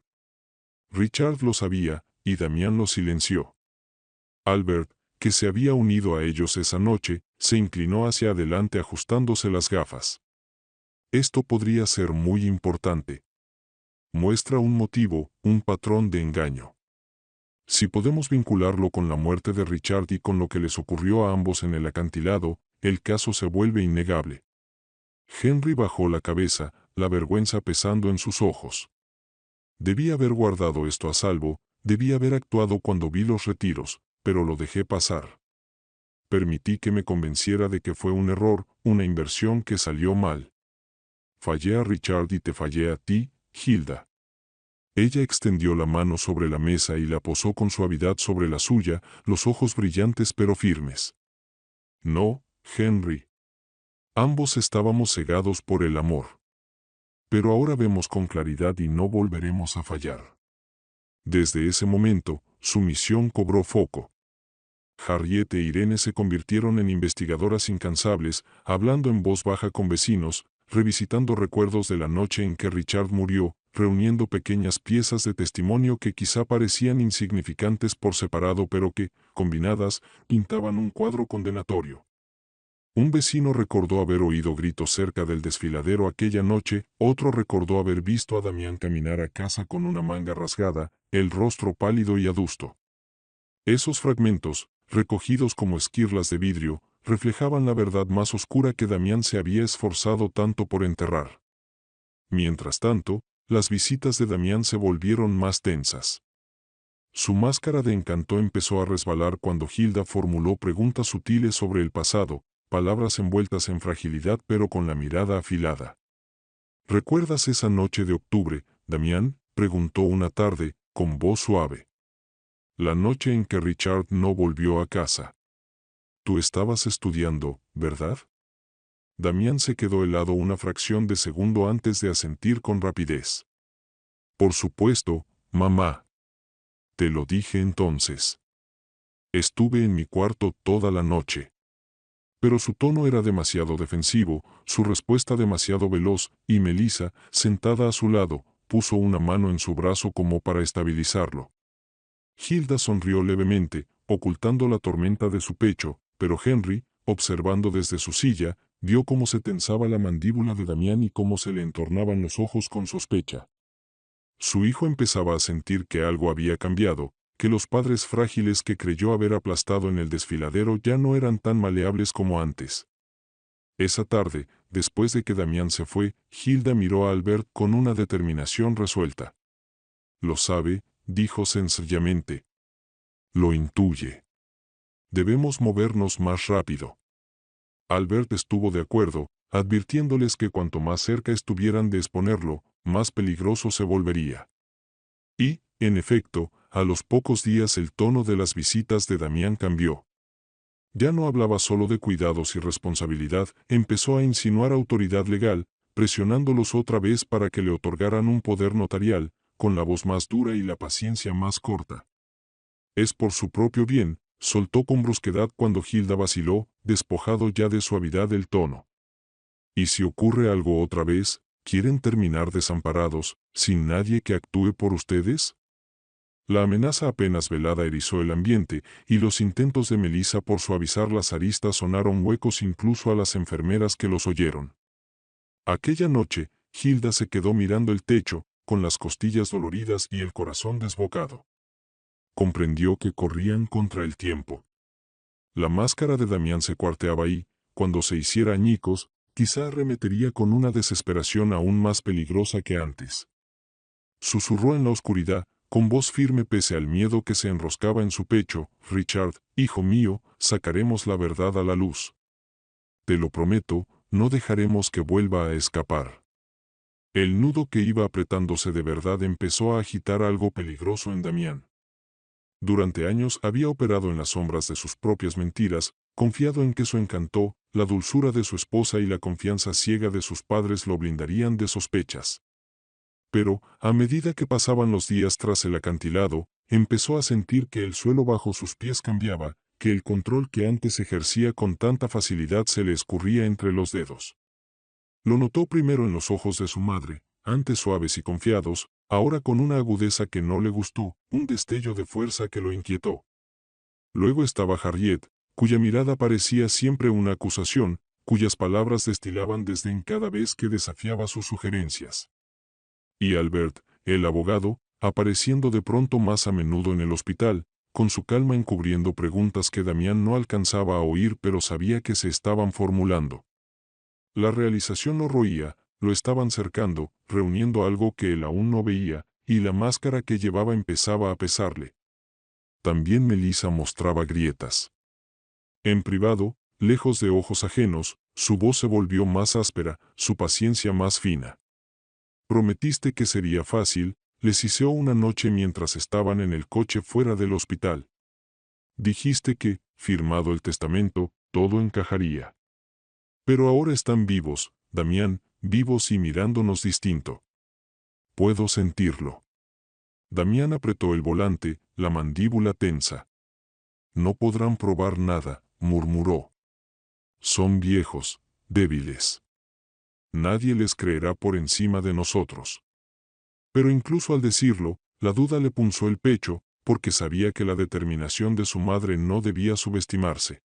Richard lo sabía, y Damián lo silenció. Albert, que se había unido a ellos esa noche, se inclinó hacia adelante ajustándose las gafas. «Esto podría ser muy importante. Muestra un motivo, un patrón de engaño. Si podemos vincularlo con la muerte de Richard y con lo que les ocurrió a ambos en el acantilado, el caso se vuelve innegable». Henry bajó la cabeza, la vergüenza pesando en sus ojos. Debía haber guardado esto a salvo, debía haber actuado cuando vi los retiros, pero lo dejé pasar. Permití que me convenciera de que fue un error, una inversión que salió mal. Fallé a Richard y te fallé a ti, Hilda. Ella extendió la mano sobre la mesa y la posó con suavidad sobre la suya, los ojos brillantes pero firmes. No, Henry. Ambos estábamos cegados por el amor. Pero ahora vemos con claridad y no volveremos a fallar. Desde ese momento, su misión cobró foco. Harriet e Irene se convirtieron en investigadoras incansables, hablando en voz baja con vecinos, revisitando recuerdos de la noche en que Richard murió, reuniendo pequeñas piezas de testimonio que quizá parecían insignificantes por separado pero que, combinadas, pintaban un cuadro condenatorio. Un vecino recordó haber oído gritos cerca del desfiladero aquella noche, otro recordó haber visto a Damián caminar a casa con una manga rasgada, el rostro pálido y adusto. Esos fragmentos, recogidos como esquirlas de vidrio, reflejaban la verdad más oscura que Damián se había esforzado tanto por enterrar. Mientras tanto, las visitas de Damián se volvieron más tensas. Su máscara de encanto empezó a resbalar cuando Hilda formuló preguntas sutiles sobre el pasado, palabras envueltas en fragilidad pero con la mirada afilada. ¿Recuerdas esa noche de octubre, Damián?, preguntó una tarde, con voz suave. La noche en que Richard no volvió a casa. Tú estabas estudiando, ¿verdad? Damián se quedó helado una fracción de segundo antes de asentir con rapidez. Por supuesto, mamá. Te lo dije entonces. Estuve en mi cuarto toda la noche. Pero su tono era demasiado defensivo, su respuesta demasiado veloz, y Melissa, sentada a su lado, puso una mano en su brazo como para estabilizarlo. Hilda sonrió levemente, ocultando la tormenta de su pecho, pero Henry, observando desde su silla, vio cómo se tensaba la mandíbula de Damián y cómo se le entornaban los ojos con sospecha. Su hijo empezaba a sentir que algo había cambiado, que los padres frágiles que creyó haber aplastado en el desfiladero ya no eran tan maleables como antes. Esa tarde, después de que Damián se fue, Hilda miró a Albert con una determinación resuelta. Lo sabe, dijo sencillamente. Lo intuye. Debemos movernos más rápido. Albert estuvo de acuerdo, advirtiéndoles que cuanto más cerca estuvieran de exponerlo, más peligroso se volvería. Y, en efecto, a los pocos días el tono de las visitas de Damián cambió. Ya no hablaba solo de cuidados y responsabilidad, empezó a insinuar autoridad legal, presionándolos otra vez para que le otorgaran un poder notarial, con la voz más dura y la paciencia más corta. Es por su propio bien, soltó con brusquedad cuando Hilda vaciló, despojado ya de suavidad el tono. ¿Y si ocurre algo otra vez, quieren terminar desamparados, sin nadie que actúe por ustedes? La amenaza apenas velada erizó el ambiente, y los intentos de Melissa por suavizar las aristas sonaron huecos incluso a las enfermeras que los oyeron. Aquella noche, Hilda se quedó mirando el techo, con las costillas doloridas y el corazón desbocado. Comprendió que corrían contra el tiempo. La máscara de Damián se cuarteaba y, cuando se hiciera añicos, quizá arremetería con una desesperación aún más peligrosa que antes. Susurró en la oscuridad, con voz firme pese al miedo que se enroscaba en su pecho, Richard, hijo mío, sacaremos la verdad a la luz. Te lo prometo, no dejaremos que vuelva a escapar. El nudo que iba apretándose de verdad empezó a agitar algo peligroso en Damián. Durante años había operado en las sombras de sus propias mentiras, confiado en que su encanto, la dulzura de su esposa y la confianza ciega de sus padres lo blindarían de sospechas. Pero, a medida que pasaban los días tras el acantilado, empezó a sentir que el suelo bajo sus pies cambiaba, que el control que antes ejercía con tanta facilidad se le escurría entre los dedos. Lo notó primero en los ojos de su madre, antes suaves y confiados, ahora con una agudeza que no le gustó, un destello de fuerza que lo inquietó. Luego estaba Harriet, cuya mirada parecía siempre una acusación, cuyas palabras destilaban desdén cada vez que desafiaba sus sugerencias. Y Albert, el abogado, apareciendo de pronto más a menudo en el hospital, con su calma encubriendo preguntas que Damián no alcanzaba a oír pero sabía que se estaban formulando. La realización lo roía, lo estaban cercando, reuniendo algo que él aún no veía, y la máscara que llevaba empezaba a pesarle. También Melissa mostraba grietas. En privado, lejos de ojos ajenos, su voz se volvió más áspera, su paciencia más fina. Prometiste que sería fácil, les hice una noche mientras estaban en el coche fuera del hospital. Dijiste que, firmado el testamento, todo encajaría. Pero ahora están vivos, Damián, vivos y mirándonos distinto. Puedo sentirlo. Damián apretó el volante, la mandíbula tensa. No podrán probar nada, murmuró. Son viejos, débiles. Nadie les creerá por encima de nosotros. Pero incluso al decirlo, la duda le punzó el pecho, porque sabía que la determinación de su madre no debía subestimarse.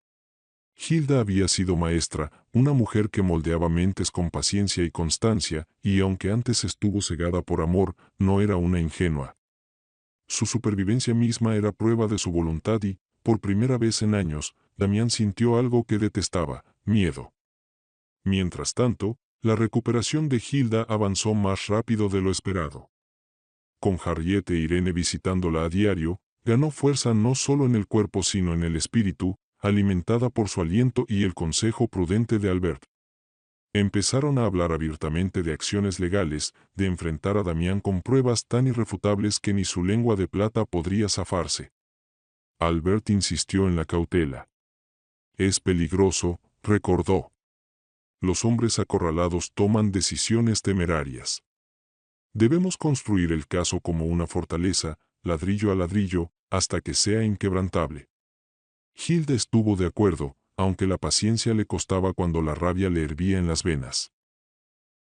Hilda había sido maestra, una mujer que moldeaba mentes con paciencia y constancia, y aunque antes estuvo cegada por amor, no era una ingenua. Su supervivencia misma era prueba de su voluntad y, por primera vez en años, Damián sintió algo que detestaba: miedo. Mientras tanto, la recuperación de Hilda avanzó más rápido de lo esperado. Con Harriet e Irene visitándola a diario, ganó fuerza no solo en el cuerpo sino en el espíritu, alimentada por su aliento y el consejo prudente de Albert. Empezaron a hablar abiertamente de acciones legales, de enfrentar a Damián con pruebas tan irrefutables que ni su lengua de plata podría zafarse. Albert insistió en la cautela. Es peligroso, recordó. Los hombres acorralados toman decisiones temerarias. Debemos construir el caso como una fortaleza, ladrillo a ladrillo, hasta que sea inquebrantable. Hilda estuvo de acuerdo, aunque la paciencia le costaba cuando la rabia le hervía en las venas.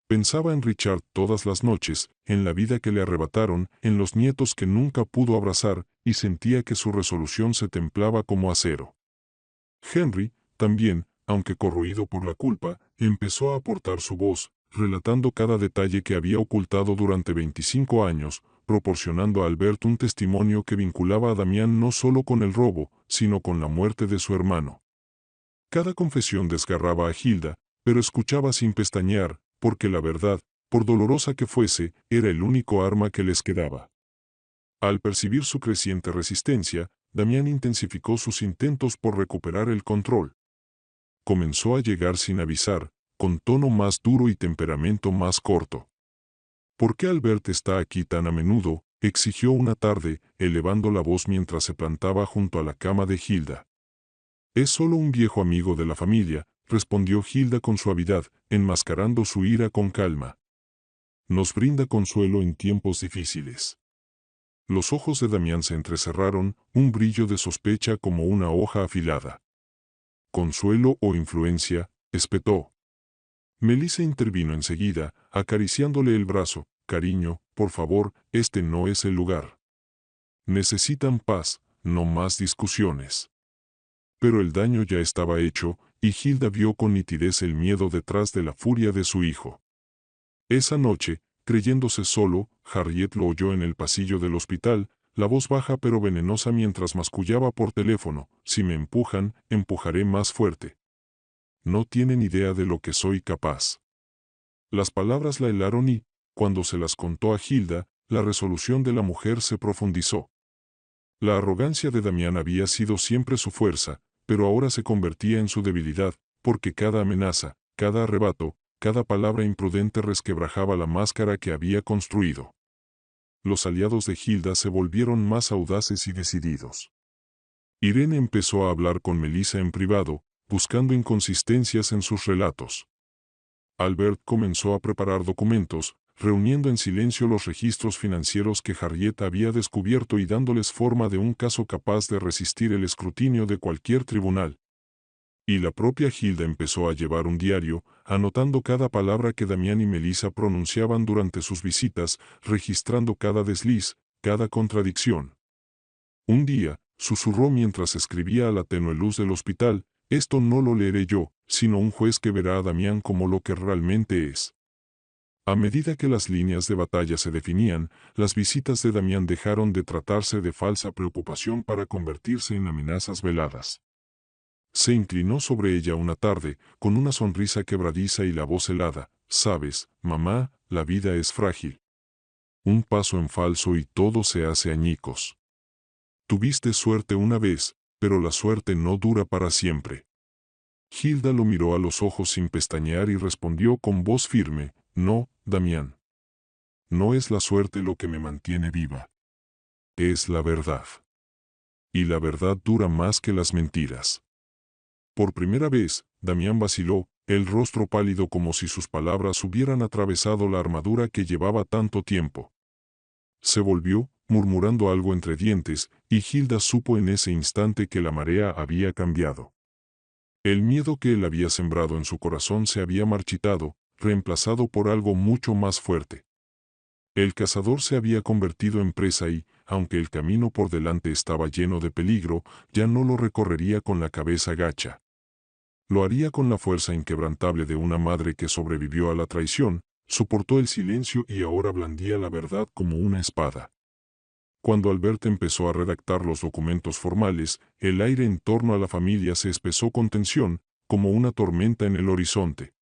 Pensaba en Richard todas las noches, en la vida que le arrebataron, en los nietos que nunca pudo abrazar, y sentía que su resolución se templaba como acero. Henry, también, aunque corroído por la culpa, empezó a aportar su voz, relatando cada detalle que había ocultado durante 25 años, proporcionando a Albert un testimonio que vinculaba a Damián no solo con el robo, sino con la muerte de su hermano. Cada confesión desgarraba a Hilda, pero escuchaba sin pestañear, porque la verdad, por dolorosa que fuese, era el único arma que les quedaba. Al percibir su creciente resistencia, Damián intensificó sus intentos por recuperar el control. Comenzó a llegar sin avisar, con tono más duro y temperamento más corto. ¿Por qué Albert está aquí tan a menudo?, exigió una tarde, elevando la voz mientras se plantaba junto a la cama de Hilda. Es solo un viejo amigo de la familia, respondió Hilda con suavidad, enmascarando su ira con calma. Nos brinda consuelo en tiempos difíciles. Los ojos de Damián se entrecerraron, un brillo de sospecha como una hoja afilada. ¿Consuelo o influencia?, espetó. Melissa intervino enseguida, acariciándole el brazo. Cariño, por favor, este no es el lugar. Necesitan paz, no más discusiones. Pero el daño ya estaba hecho, y Hilda vio con nitidez el miedo detrás de la furia de su hijo. Esa noche, creyéndose solo, Harriet lo oyó en el pasillo del hospital, la voz baja pero venenosa mientras mascullaba por teléfono: si me empujan, empujaré más fuerte. No tienen idea de lo que soy capaz. Las palabras la helaron y, cuando se las contó a Hilda, la resolución de la mujer se profundizó. La arrogancia de Damián había sido siempre su fuerza, pero ahora se convertía en su debilidad, porque cada amenaza, cada arrebato, cada palabra imprudente resquebrajaba la máscara que había construido. Los aliados de Hilda se volvieron más audaces y decididos. Irene empezó a hablar con Melissa en privado, buscando inconsistencias en sus relatos. Albert comenzó a preparar documentos, reuniendo en silencio los registros financieros que Harriet había descubierto y dándoles forma de un caso capaz de resistir el escrutinio de cualquier tribunal. Y la propia Hilda empezó a llevar un diario, anotando cada palabra que Damián y Melissa pronunciaban durante sus visitas, registrando cada desliz, cada contradicción. Un día, susurró mientras escribía a la tenue luz del hospital: esto no lo leeré yo, sino un juez que verá a Damián como lo que realmente es. A medida que las líneas de batalla se definían, las visitas de Damián dejaron de tratarse de falsa preocupación para convertirse en amenazas veladas. Se inclinó sobre ella una tarde, con una sonrisa quebradiza y la voz helada: sabes, mamá, la vida es frágil. Un paso en falso y todo se hace añicos. Tuviste suerte una vez, pero la suerte no dura para siempre. Hilda lo miró a los ojos sin pestañear y respondió con voz firme: no, Damián. No es la suerte lo que me mantiene viva. Es la verdad. Y la verdad dura más que las mentiras. Por primera vez, Damián vaciló, el rostro pálido como si sus palabras hubieran atravesado la armadura que llevaba tanto tiempo. Se volvió, murmurando algo entre dientes, y Hilda supo en ese instante que la marea había cambiado. El miedo que él había sembrado en su corazón se había marchitado, reemplazado por algo mucho más fuerte. El cazador se había convertido en presa y, aunque el camino por delante estaba lleno de peligro, ya no lo recorrería con la cabeza gacha. Lo haría con la fuerza inquebrantable de una madre que sobrevivió a la traición, soportó el silencio y ahora blandía la verdad como una espada. Cuando Albert empezó a redactar los documentos formales, el aire en torno a la familia se espesó con tensión, como una tormenta en el horizonte.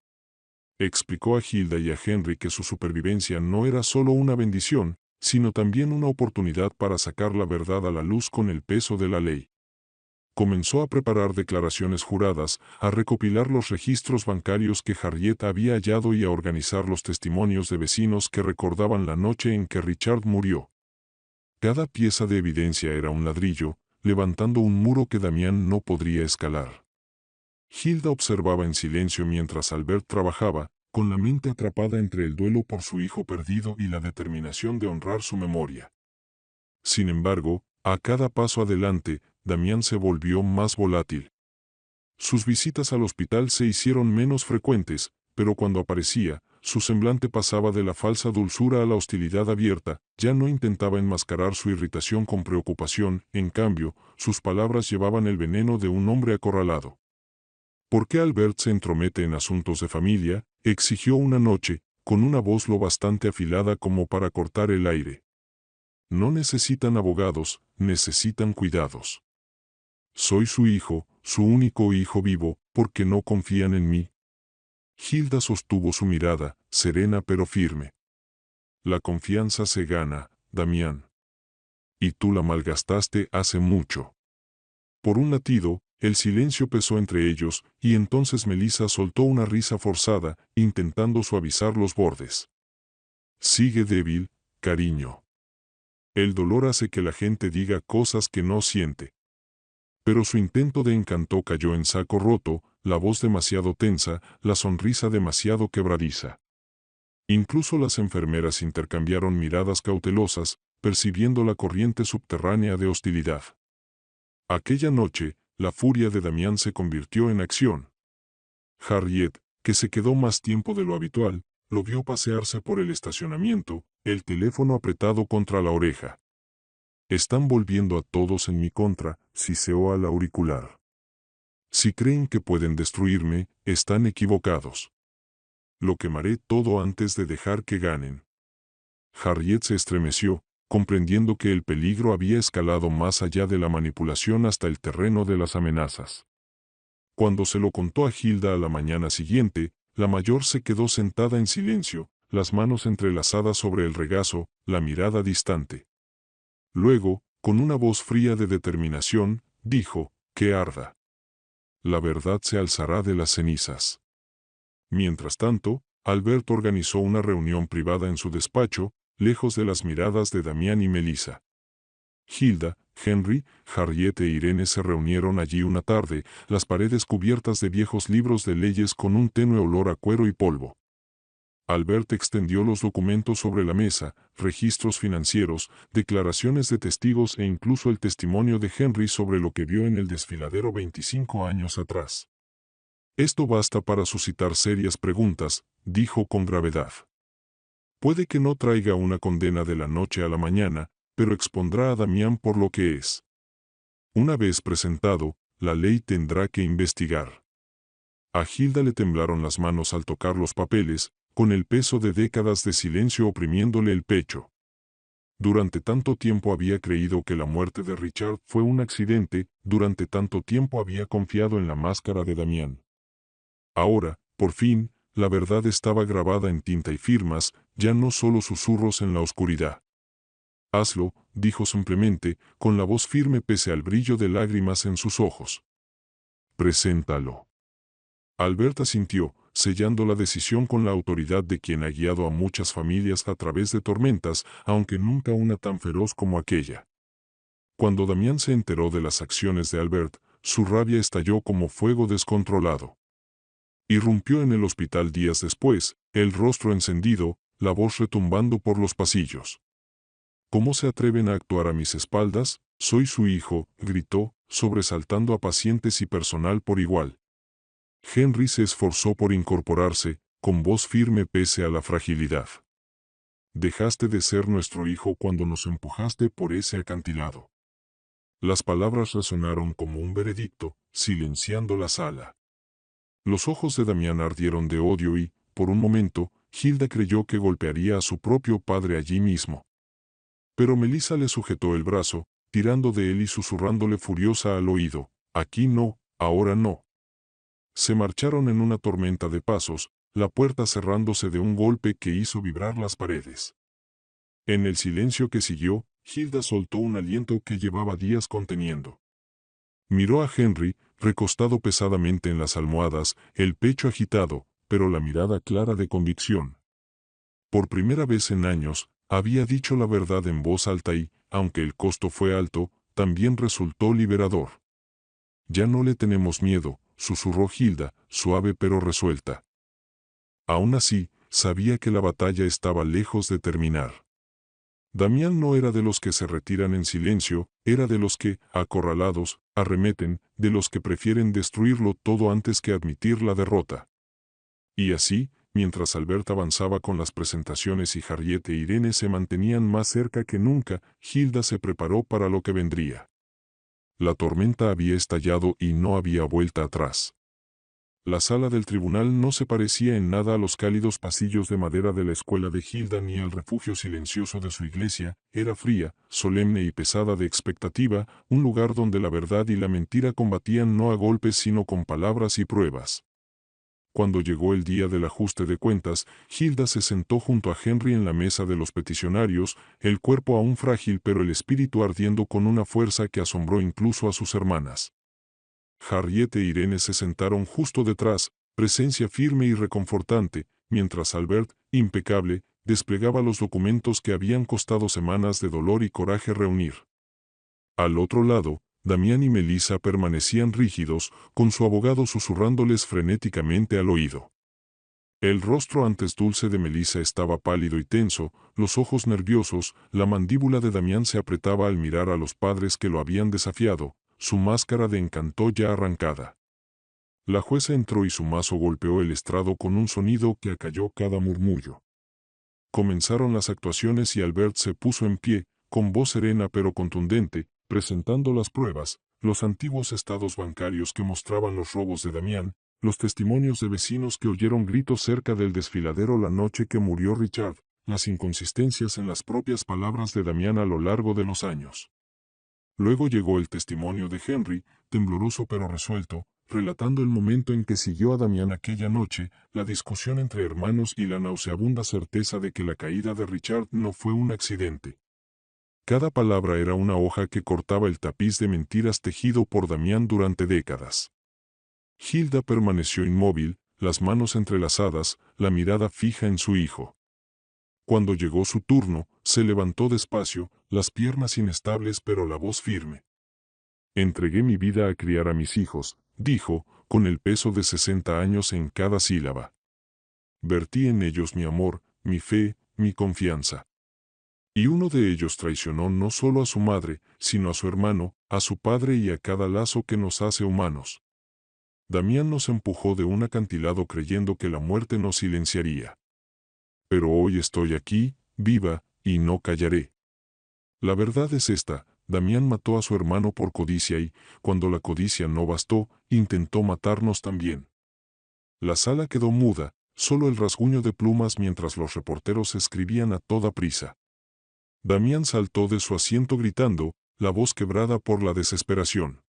Explicó a Hilda y a Henry que su supervivencia no era solo una bendición, sino también una oportunidad para sacar la verdad a la luz con el peso de la ley. Comenzó a preparar declaraciones juradas, a recopilar los registros bancarios que Harriet había hallado y a organizar los testimonios de vecinos que recordaban la noche en que Richard murió. Cada pieza de evidencia era un ladrillo, levantando un muro que Damián no podría escalar. Hilda observaba en silencio mientras Albert trabajaba, con la mente atrapada entre el duelo por su hijo perdido y la determinación de honrar su memoria. Sin embargo, a cada paso adelante, Damián se volvió más volátil. Sus visitas al hospital se hicieron menos frecuentes, pero cuando aparecía, su semblante pasaba de la falsa dulzura a la hostilidad abierta, ya no intentaba enmascarar su irritación con preocupación, en cambio, sus palabras llevaban el veneno de un hombre acorralado. ¿Por qué Albert se entromete en asuntos de familia?, exigió una noche, con una voz lo bastante afilada como para cortar el aire. No necesitan abogados, necesitan cuidados. Soy su hijo, su único hijo vivo, ¿por qué no confían en mí? Hilda sostuvo su mirada, serena pero firme. La confianza se gana, Damián. Y tú la malgastaste hace mucho. Por un latido, el silencio pesó entre ellos, y entonces Melissa soltó una risa forzada, intentando suavizar los bordes. Sigue débil, cariño. El dolor hace que la gente diga cosas que no siente. Pero su intento de encanto cayó en saco roto, la voz demasiado tensa, la sonrisa demasiado quebradiza. Incluso las enfermeras intercambiaron miradas cautelosas, percibiendo la corriente subterránea de hostilidad. Aquella noche, la furia de Damián se convirtió en acción. Harriet, que se quedó más tiempo de lo habitual, lo vio pasearse por el estacionamiento, el teléfono apretado contra la oreja. Están volviendo a todos en mi contra, siseó al auricular. Si creen que pueden destruirme, están equivocados. Lo quemaré todo antes de dejar que ganen. Harriet se estremeció, comprendiendo que el peligro había escalado más allá de la manipulación hasta el terreno de las amenazas. Cuando se lo contó a Hilda a la mañana siguiente, la mayor se quedó sentada en silencio, las manos entrelazadas sobre el regazo, la mirada distante. Luego, con una voz fría de determinación, dijo, «Que arda. La verdad se alzará de las cenizas». Mientras tanto, Albert organizó una reunión privada en su despacho, lejos de las miradas de Damián y Melissa. Hilda, Henry, Harriet e Irene se reunieron allí una tarde, las paredes cubiertas de viejos libros de leyes con un tenue olor a cuero y polvo. Albert extendió los documentos sobre la mesa, registros financieros, declaraciones de testigos e incluso el testimonio de Henry sobre lo que vio en el desfiladero 25 años atrás. Esto basta para suscitar serias preguntas, dijo con gravedad. Puede que no traiga una condena de la noche a la mañana, pero expondrá a Damián por lo que es. Una vez presentado, la ley tendrá que investigar. A Hilda le temblaron las manos al tocar los papeles, con el peso de décadas de silencio oprimiéndole el pecho. Durante tanto tiempo había creído que la muerte de Richard fue un accidente, durante tanto tiempo había confiado en la máscara de Damián. Ahora, por fin, la verdad estaba grabada en tinta y firmas, ya no solo susurros en la oscuridad. «Hazlo», dijo simplemente, con la voz firme pese al brillo de lágrimas en sus ojos. «Preséntalo». Albert asintió, sellando la decisión con la autoridad de quien ha guiado a muchas familias a través de tormentas, aunque nunca una tan feroz como aquella. Cuando Damián se enteró de las acciones de Albert, su rabia estalló como fuego descontrolado. Irrumpió en el hospital días después, el rostro encendido, la voz retumbando por los pasillos. «¿Cómo se atreven a actuar a mis espaldas? Soy su hijo», gritó, sobresaltando a pacientes y personal por igual. Henry se esforzó por incorporarse, con voz firme pese a la fragilidad. «Dejaste de ser nuestro hijo cuando nos empujaste por ese acantilado». Las palabras resonaron como un veredicto, silenciando la sala. Los ojos de Damián ardieron de odio y, por un momento, Hilda creyó que golpearía a su propio padre allí mismo. Pero Melissa le sujetó el brazo, tirando de él y susurrándole furiosa al oído, «Aquí no, ahora no». Se marcharon en una tormenta de pasos, la puerta cerrándose de un golpe que hizo vibrar las paredes. En el silencio que siguió, Hilda soltó un aliento que llevaba días conteniendo. Miró a Henry, recostado pesadamente en las almohadas, el pecho agitado, pero la mirada clara de convicción. Por primera vez en años, había dicho la verdad en voz alta y, aunque el costo fue alto, también resultó liberador. «Ya no le tenemos miedo», susurró Hilda, suave pero resuelta. Aún así, sabía que la batalla estaba lejos de terminar. Damián no era de los que se retiran en silencio, era de los que, acorralados, arremeten, de los que prefieren destruirlo todo antes que admitir la derrota. Y así, mientras Albert avanzaba con las presentaciones y Harriet e Irene se mantenían más cerca que nunca, Hilda se preparó para lo que vendría. La tormenta había estallado y no había vuelta atrás. La sala del tribunal no se parecía en nada a los cálidos pasillos de madera de la escuela de Hilda ni al refugio silencioso de su iglesia, era fría, solemne y pesada de expectativa, un lugar donde la verdad y la mentira combatían no a golpes sino con palabras y pruebas. Cuando llegó el día del ajuste de cuentas, Hilda se sentó junto a Henry en la mesa de los peticionarios, el cuerpo aún frágil pero el espíritu ardiendo con una fuerza que asombró incluso a sus hermanas. Harriet e Irene se sentaron justo detrás, presencia firme y reconfortante, mientras Albert, impecable, desplegaba los documentos que habían costado semanas de dolor y coraje reunir. Al otro lado, Damián y Melissa permanecían rígidos, con su abogado susurrándoles frenéticamente al oído. El rostro antes dulce de Melissa estaba pálido y tenso, los ojos nerviosos, la mandíbula de Damián se apretaba al mirar a los padres que lo habían desafiado, su máscara de encanto ya arrancada. La jueza entró y su mazo golpeó el estrado con un sonido que acalló cada murmullo. Comenzaron las actuaciones y Albert se puso en pie, con voz serena pero contundente, presentando las pruebas, los antiguos estados bancarios que mostraban los robos de Damián, los testimonios de vecinos que oyeron gritos cerca del desfiladero la noche que murió Richard, las inconsistencias en las propias palabras de Damián a lo largo de los años. Luego llegó el testimonio de Henry, tembloroso pero resuelto, relatando el momento en que siguió a Damián aquella noche, la discusión entre hermanos y la nauseabunda certeza de que la caída de Richard no fue un accidente. Cada palabra era una hoja que cortaba el tapiz de mentiras tejido por Damián durante décadas. Hilda permaneció inmóvil, las manos entrelazadas, la mirada fija en su hijo. Cuando llegó su turno, se levantó despacio, las piernas inestables pero la voz firme. «Entregué mi vida a criar a mis hijos», dijo, con el peso de 60 años en cada sílaba. «Vertí en ellos mi amor, mi fe, mi confianza. Y uno de ellos traicionó no solo a su madre, sino a su hermano, a su padre y a cada lazo que nos hace humanos». Damián nos empujó de un acantilado creyendo que la muerte nos silenciaría. Pero hoy estoy aquí, viva, y no callaré. La verdad es esta, Damián mató a su hermano por codicia y, cuando la codicia no bastó, intentó matarnos también. La sala quedó muda, solo el rasguño de plumas mientras los reporteros escribían a toda prisa. Damián saltó de su asiento gritando, la voz quebrada por la desesperación.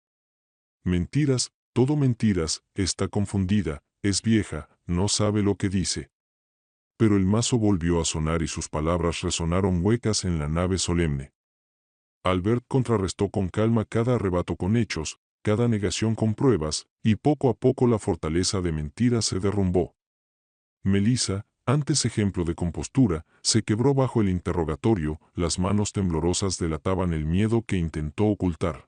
«Mentiras, todo mentiras, está confundida, es vieja, no sabe lo que dice». Pero el mazo volvió a sonar y sus palabras resonaron huecas en la nave solemne. Albert contrarrestó con calma cada arrebato con hechos, cada negación con pruebas, y poco a poco la fortaleza de mentiras se derrumbó. Melissa, antes ejemplo de compostura, se quebró bajo el interrogatorio, las manos temblorosas delataban el miedo que intentó ocultar.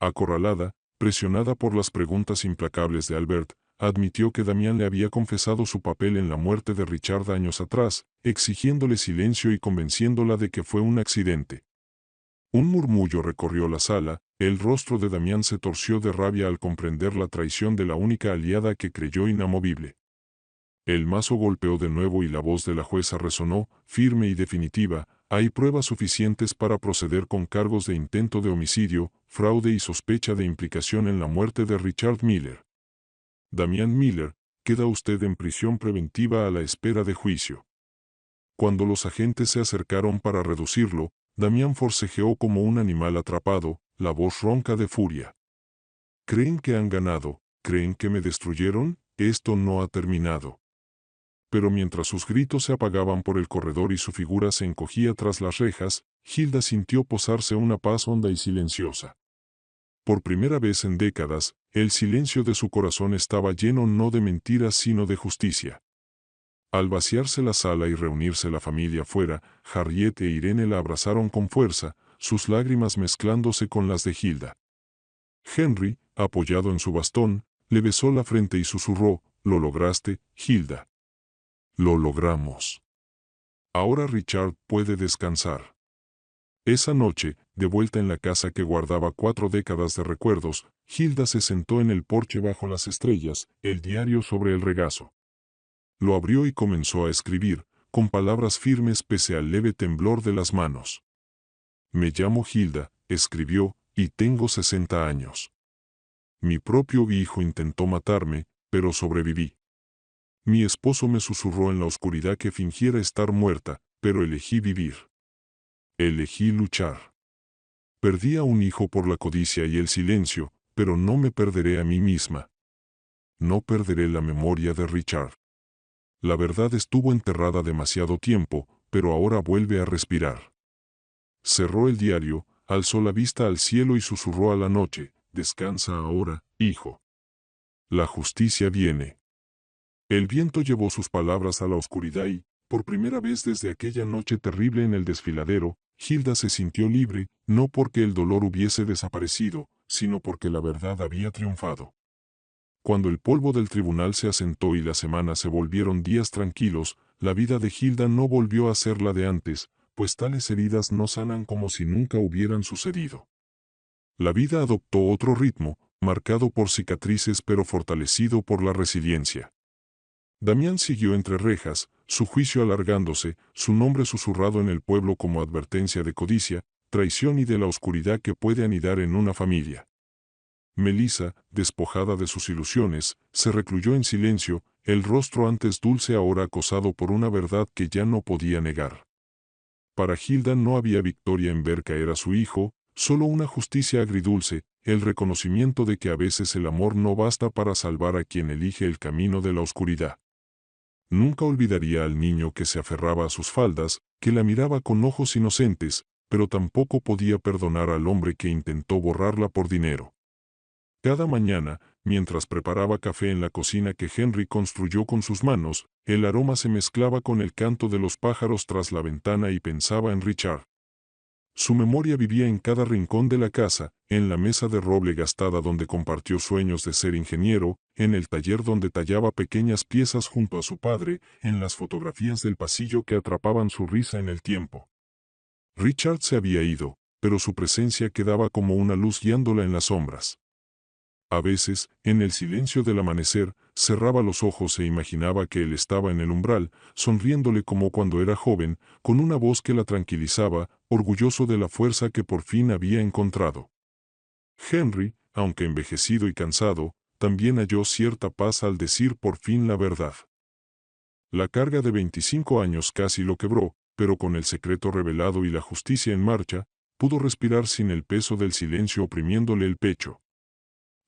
Acorralada, presionada por las preguntas implacables de Albert, admitió que Damián le había confesado su papel en la muerte de Richard años atrás, exigiéndole silencio y convenciéndola de que fue un accidente. Un murmullo recorrió la sala, el rostro de Damián se torció de rabia al comprender la traición de la única aliada que creyó inamovible. El mazo golpeó de nuevo y la voz de la jueza resonó, firme y definitiva: «Hay pruebas suficientes para proceder con cargos de intento de homicidio, fraude y sospecha de implicación en la muerte de Richard Miller». Damián Miller, queda usted en prisión preventiva a la espera de juicio. Cuando los agentes se acercaron para reducirlo, Damián forcejeó como un animal atrapado, la voz ronca de furia. ¿Creen que han ganado? ¿Creen que me destruyeron? Esto no ha terminado. Pero mientras sus gritos se apagaban por el corredor y su figura se encogía tras las rejas, Hilda sintió posarse una paz honda y silenciosa. Por primera vez en décadas, el silencio de su corazón estaba lleno no de mentiras sino de justicia. Al vaciarse la sala y reunirse la familia fuera, Harriet e Irene la abrazaron con fuerza, sus lágrimas mezclándose con las de Hilda. Henry, apoyado en su bastón, le besó la frente y susurró, «Lo lograste, Hilda. Lo logramos. Ahora Richard puede descansar». Esa noche, de vuelta en la casa que guardaba 4 décadas de recuerdos, Hilda se sentó en el porche bajo las estrellas, el diario sobre el regazo. Lo abrió y comenzó a escribir, con palabras firmes pese al leve temblor de las manos. «Me llamo Hilda», escribió, «y tengo 60 años. Mi propio hijo intentó matarme, pero sobreviví. Mi esposo me susurró en la oscuridad que fingiera estar muerta, pero elegí vivir. Elegí luchar. Perdí a un hijo por la codicia y el silencio, pero no me perderé a mí misma. No perderé la memoria de Richard. La verdad estuvo enterrada demasiado tiempo, pero ahora vuelve a respirar». Cerró el diario, alzó la vista al cielo y susurró a la noche, «Descansa ahora, hijo. La justicia viene». El viento llevó sus palabras a la oscuridad y, por primera vez desde aquella noche terrible en el desfiladero, Hilda se sintió libre, no porque el dolor hubiese desaparecido, sino porque la verdad había triunfado. Cuando el polvo del tribunal se asentó y las semanas se volvieron días tranquilos, la vida de Hilda no volvió a ser la de antes, pues tales heridas no sanan como si nunca hubieran sucedido. La vida adoptó otro ritmo, marcado por cicatrices pero fortalecido por la resiliencia. Damián siguió entre rejas, su juicio alargándose, su nombre susurrado en el pueblo como advertencia de codicia, traición y de la oscuridad que puede anidar en una familia. Melissa, despojada de sus ilusiones, se recluyó en silencio, el rostro antes dulce ahora acosado por una verdad que ya no podía negar. Para Hilda no había victoria en ver caer a su hijo, solo una justicia agridulce, el reconocimiento de que a veces el amor no basta para salvar a quien elige el camino de la oscuridad. Nunca olvidaría al niño que se aferraba a sus faldas, que la miraba con ojos inocentes, pero tampoco podía perdonar al hombre que intentó borrarla por dinero. Cada mañana, mientras preparaba café en la cocina que Henry construyó con sus manos, el aroma se mezclaba con el canto de los pájaros tras la ventana y pensaba en Richard. Su memoria vivía en cada rincón de la casa, en la mesa de roble gastada donde compartió sueños de ser ingeniero, en el taller donde tallaba pequeñas piezas junto a su padre, en las fotografías del pasillo que atrapaban su risa en el tiempo. Richard se había ido, pero su presencia quedaba como una luz guiándola en las sombras. A veces, en el silencio del amanecer, cerraba los ojos e imaginaba que él estaba en el umbral, sonriéndole como cuando era joven, con una voz que la tranquilizaba, orgulloso de la fuerza que por fin había encontrado. Henry, aunque envejecido y cansado, también halló cierta paz al decir por fin la verdad. La carga de 25 años casi lo quebró, pero con el secreto revelado y la justicia en marcha, pudo respirar sin el peso del silencio oprimiéndole el pecho.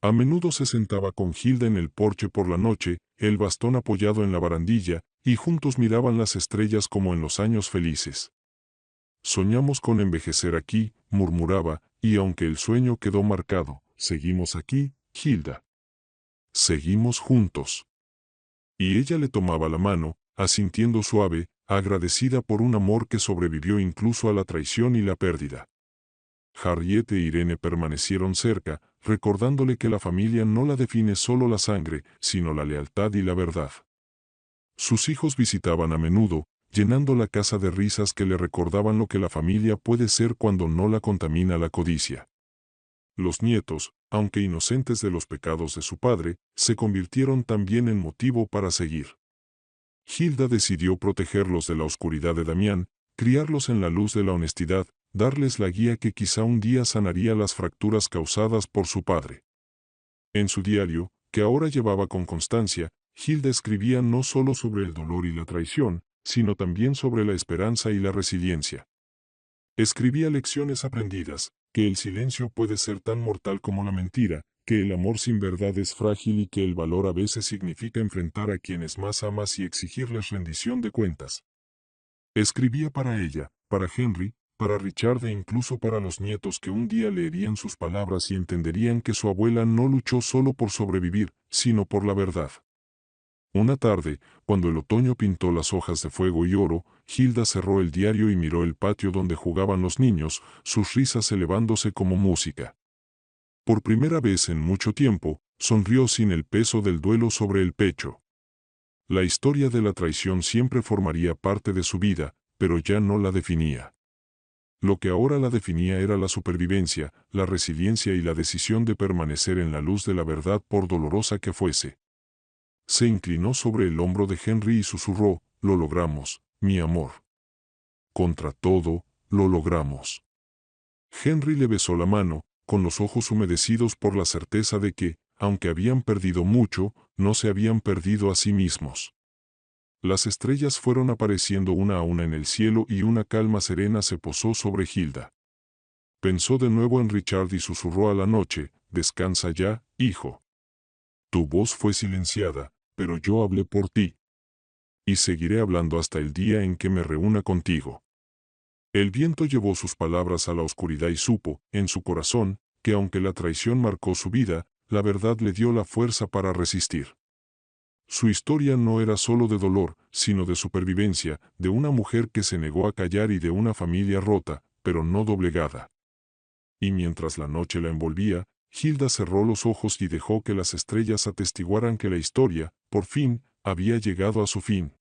A menudo se sentaba con Hilda en el porche por la noche, el bastón apoyado en la barandilla, y juntos miraban las estrellas como en los años felices. «Soñamos con envejecer aquí», murmuraba, «y aunque el sueño quedó marcado, seguimos aquí, Hilda. Seguimos juntos». Y ella le tomaba la mano, asintiendo suave, agradecida por un amor que sobrevivió incluso a la traición y la pérdida. Harriet e Irene permanecieron cerca, recordándole que la familia no la define solo la sangre, sino la lealtad y la verdad. Sus hijos visitaban a menudo, llenando la casa de risas que le recordaban lo que la familia puede ser cuando no la contamina la codicia. Los nietos, aunque inocentes de los pecados de su padre, se convirtieron también en motivo para seguir. Hilda decidió protegerlos de la oscuridad de Damián, criarlos en la luz de la honestidad, darles la guía que quizá un día sanaría las fracturas causadas por su padre. En su diario, que ahora llevaba con constancia, Hilda escribía no solo sobre el dolor y la traición, sino también sobre la esperanza y la resiliencia. Escribía lecciones aprendidas, que el silencio puede ser tan mortal como la mentira, que el amor sin verdad es frágil y que el valor a veces significa enfrentar a quienes más amas y exigirles rendición de cuentas. Escribía para ella, para Henry, para Richard e incluso para los nietos que un día leerían sus palabras y entenderían que su abuela no luchó solo por sobrevivir, sino por la verdad. Una tarde, cuando el otoño pintó las hojas de fuego y oro, Hilda cerró el diario y miró el patio donde jugaban los niños, sus risas elevándose como música. Por primera vez en mucho tiempo, sonrió sin el peso del duelo sobre el pecho. La historia de la traición siempre formaría parte de su vida, pero ya no la definía. Lo que ahora la definía era la supervivencia, la resiliencia y la decisión de permanecer en la luz de la verdad por dolorosa que fuese. Se inclinó sobre el hombro de Henry y susurró, «Lo logramos, mi amor. Contra todo, lo logramos». Henry le besó la mano, con los ojos humedecidos por la certeza de que, aunque habían perdido mucho, no se habían perdido a sí mismos. Las estrellas fueron apareciendo una a una en el cielo y una calma serena se posó sobre Hilda. Pensó de nuevo en Richard y susurró a la noche, «Descansa ya, hijo. Tu voz fue silenciada, pero yo hablé por ti. Y seguiré hablando hasta el día en que me reúna contigo». El viento llevó sus palabras a la oscuridad y supo, en su corazón, que aunque la traición marcó su vida, la verdad le dio la fuerza para resistir. Su historia no era solo de dolor, sino de supervivencia, de una mujer que se negó a callar y de una familia rota, pero no doblegada. Y mientras la noche la envolvía, Hilda cerró los ojos y dejó que las estrellas atestiguaran que la historia, por fin, había llegado a su fin.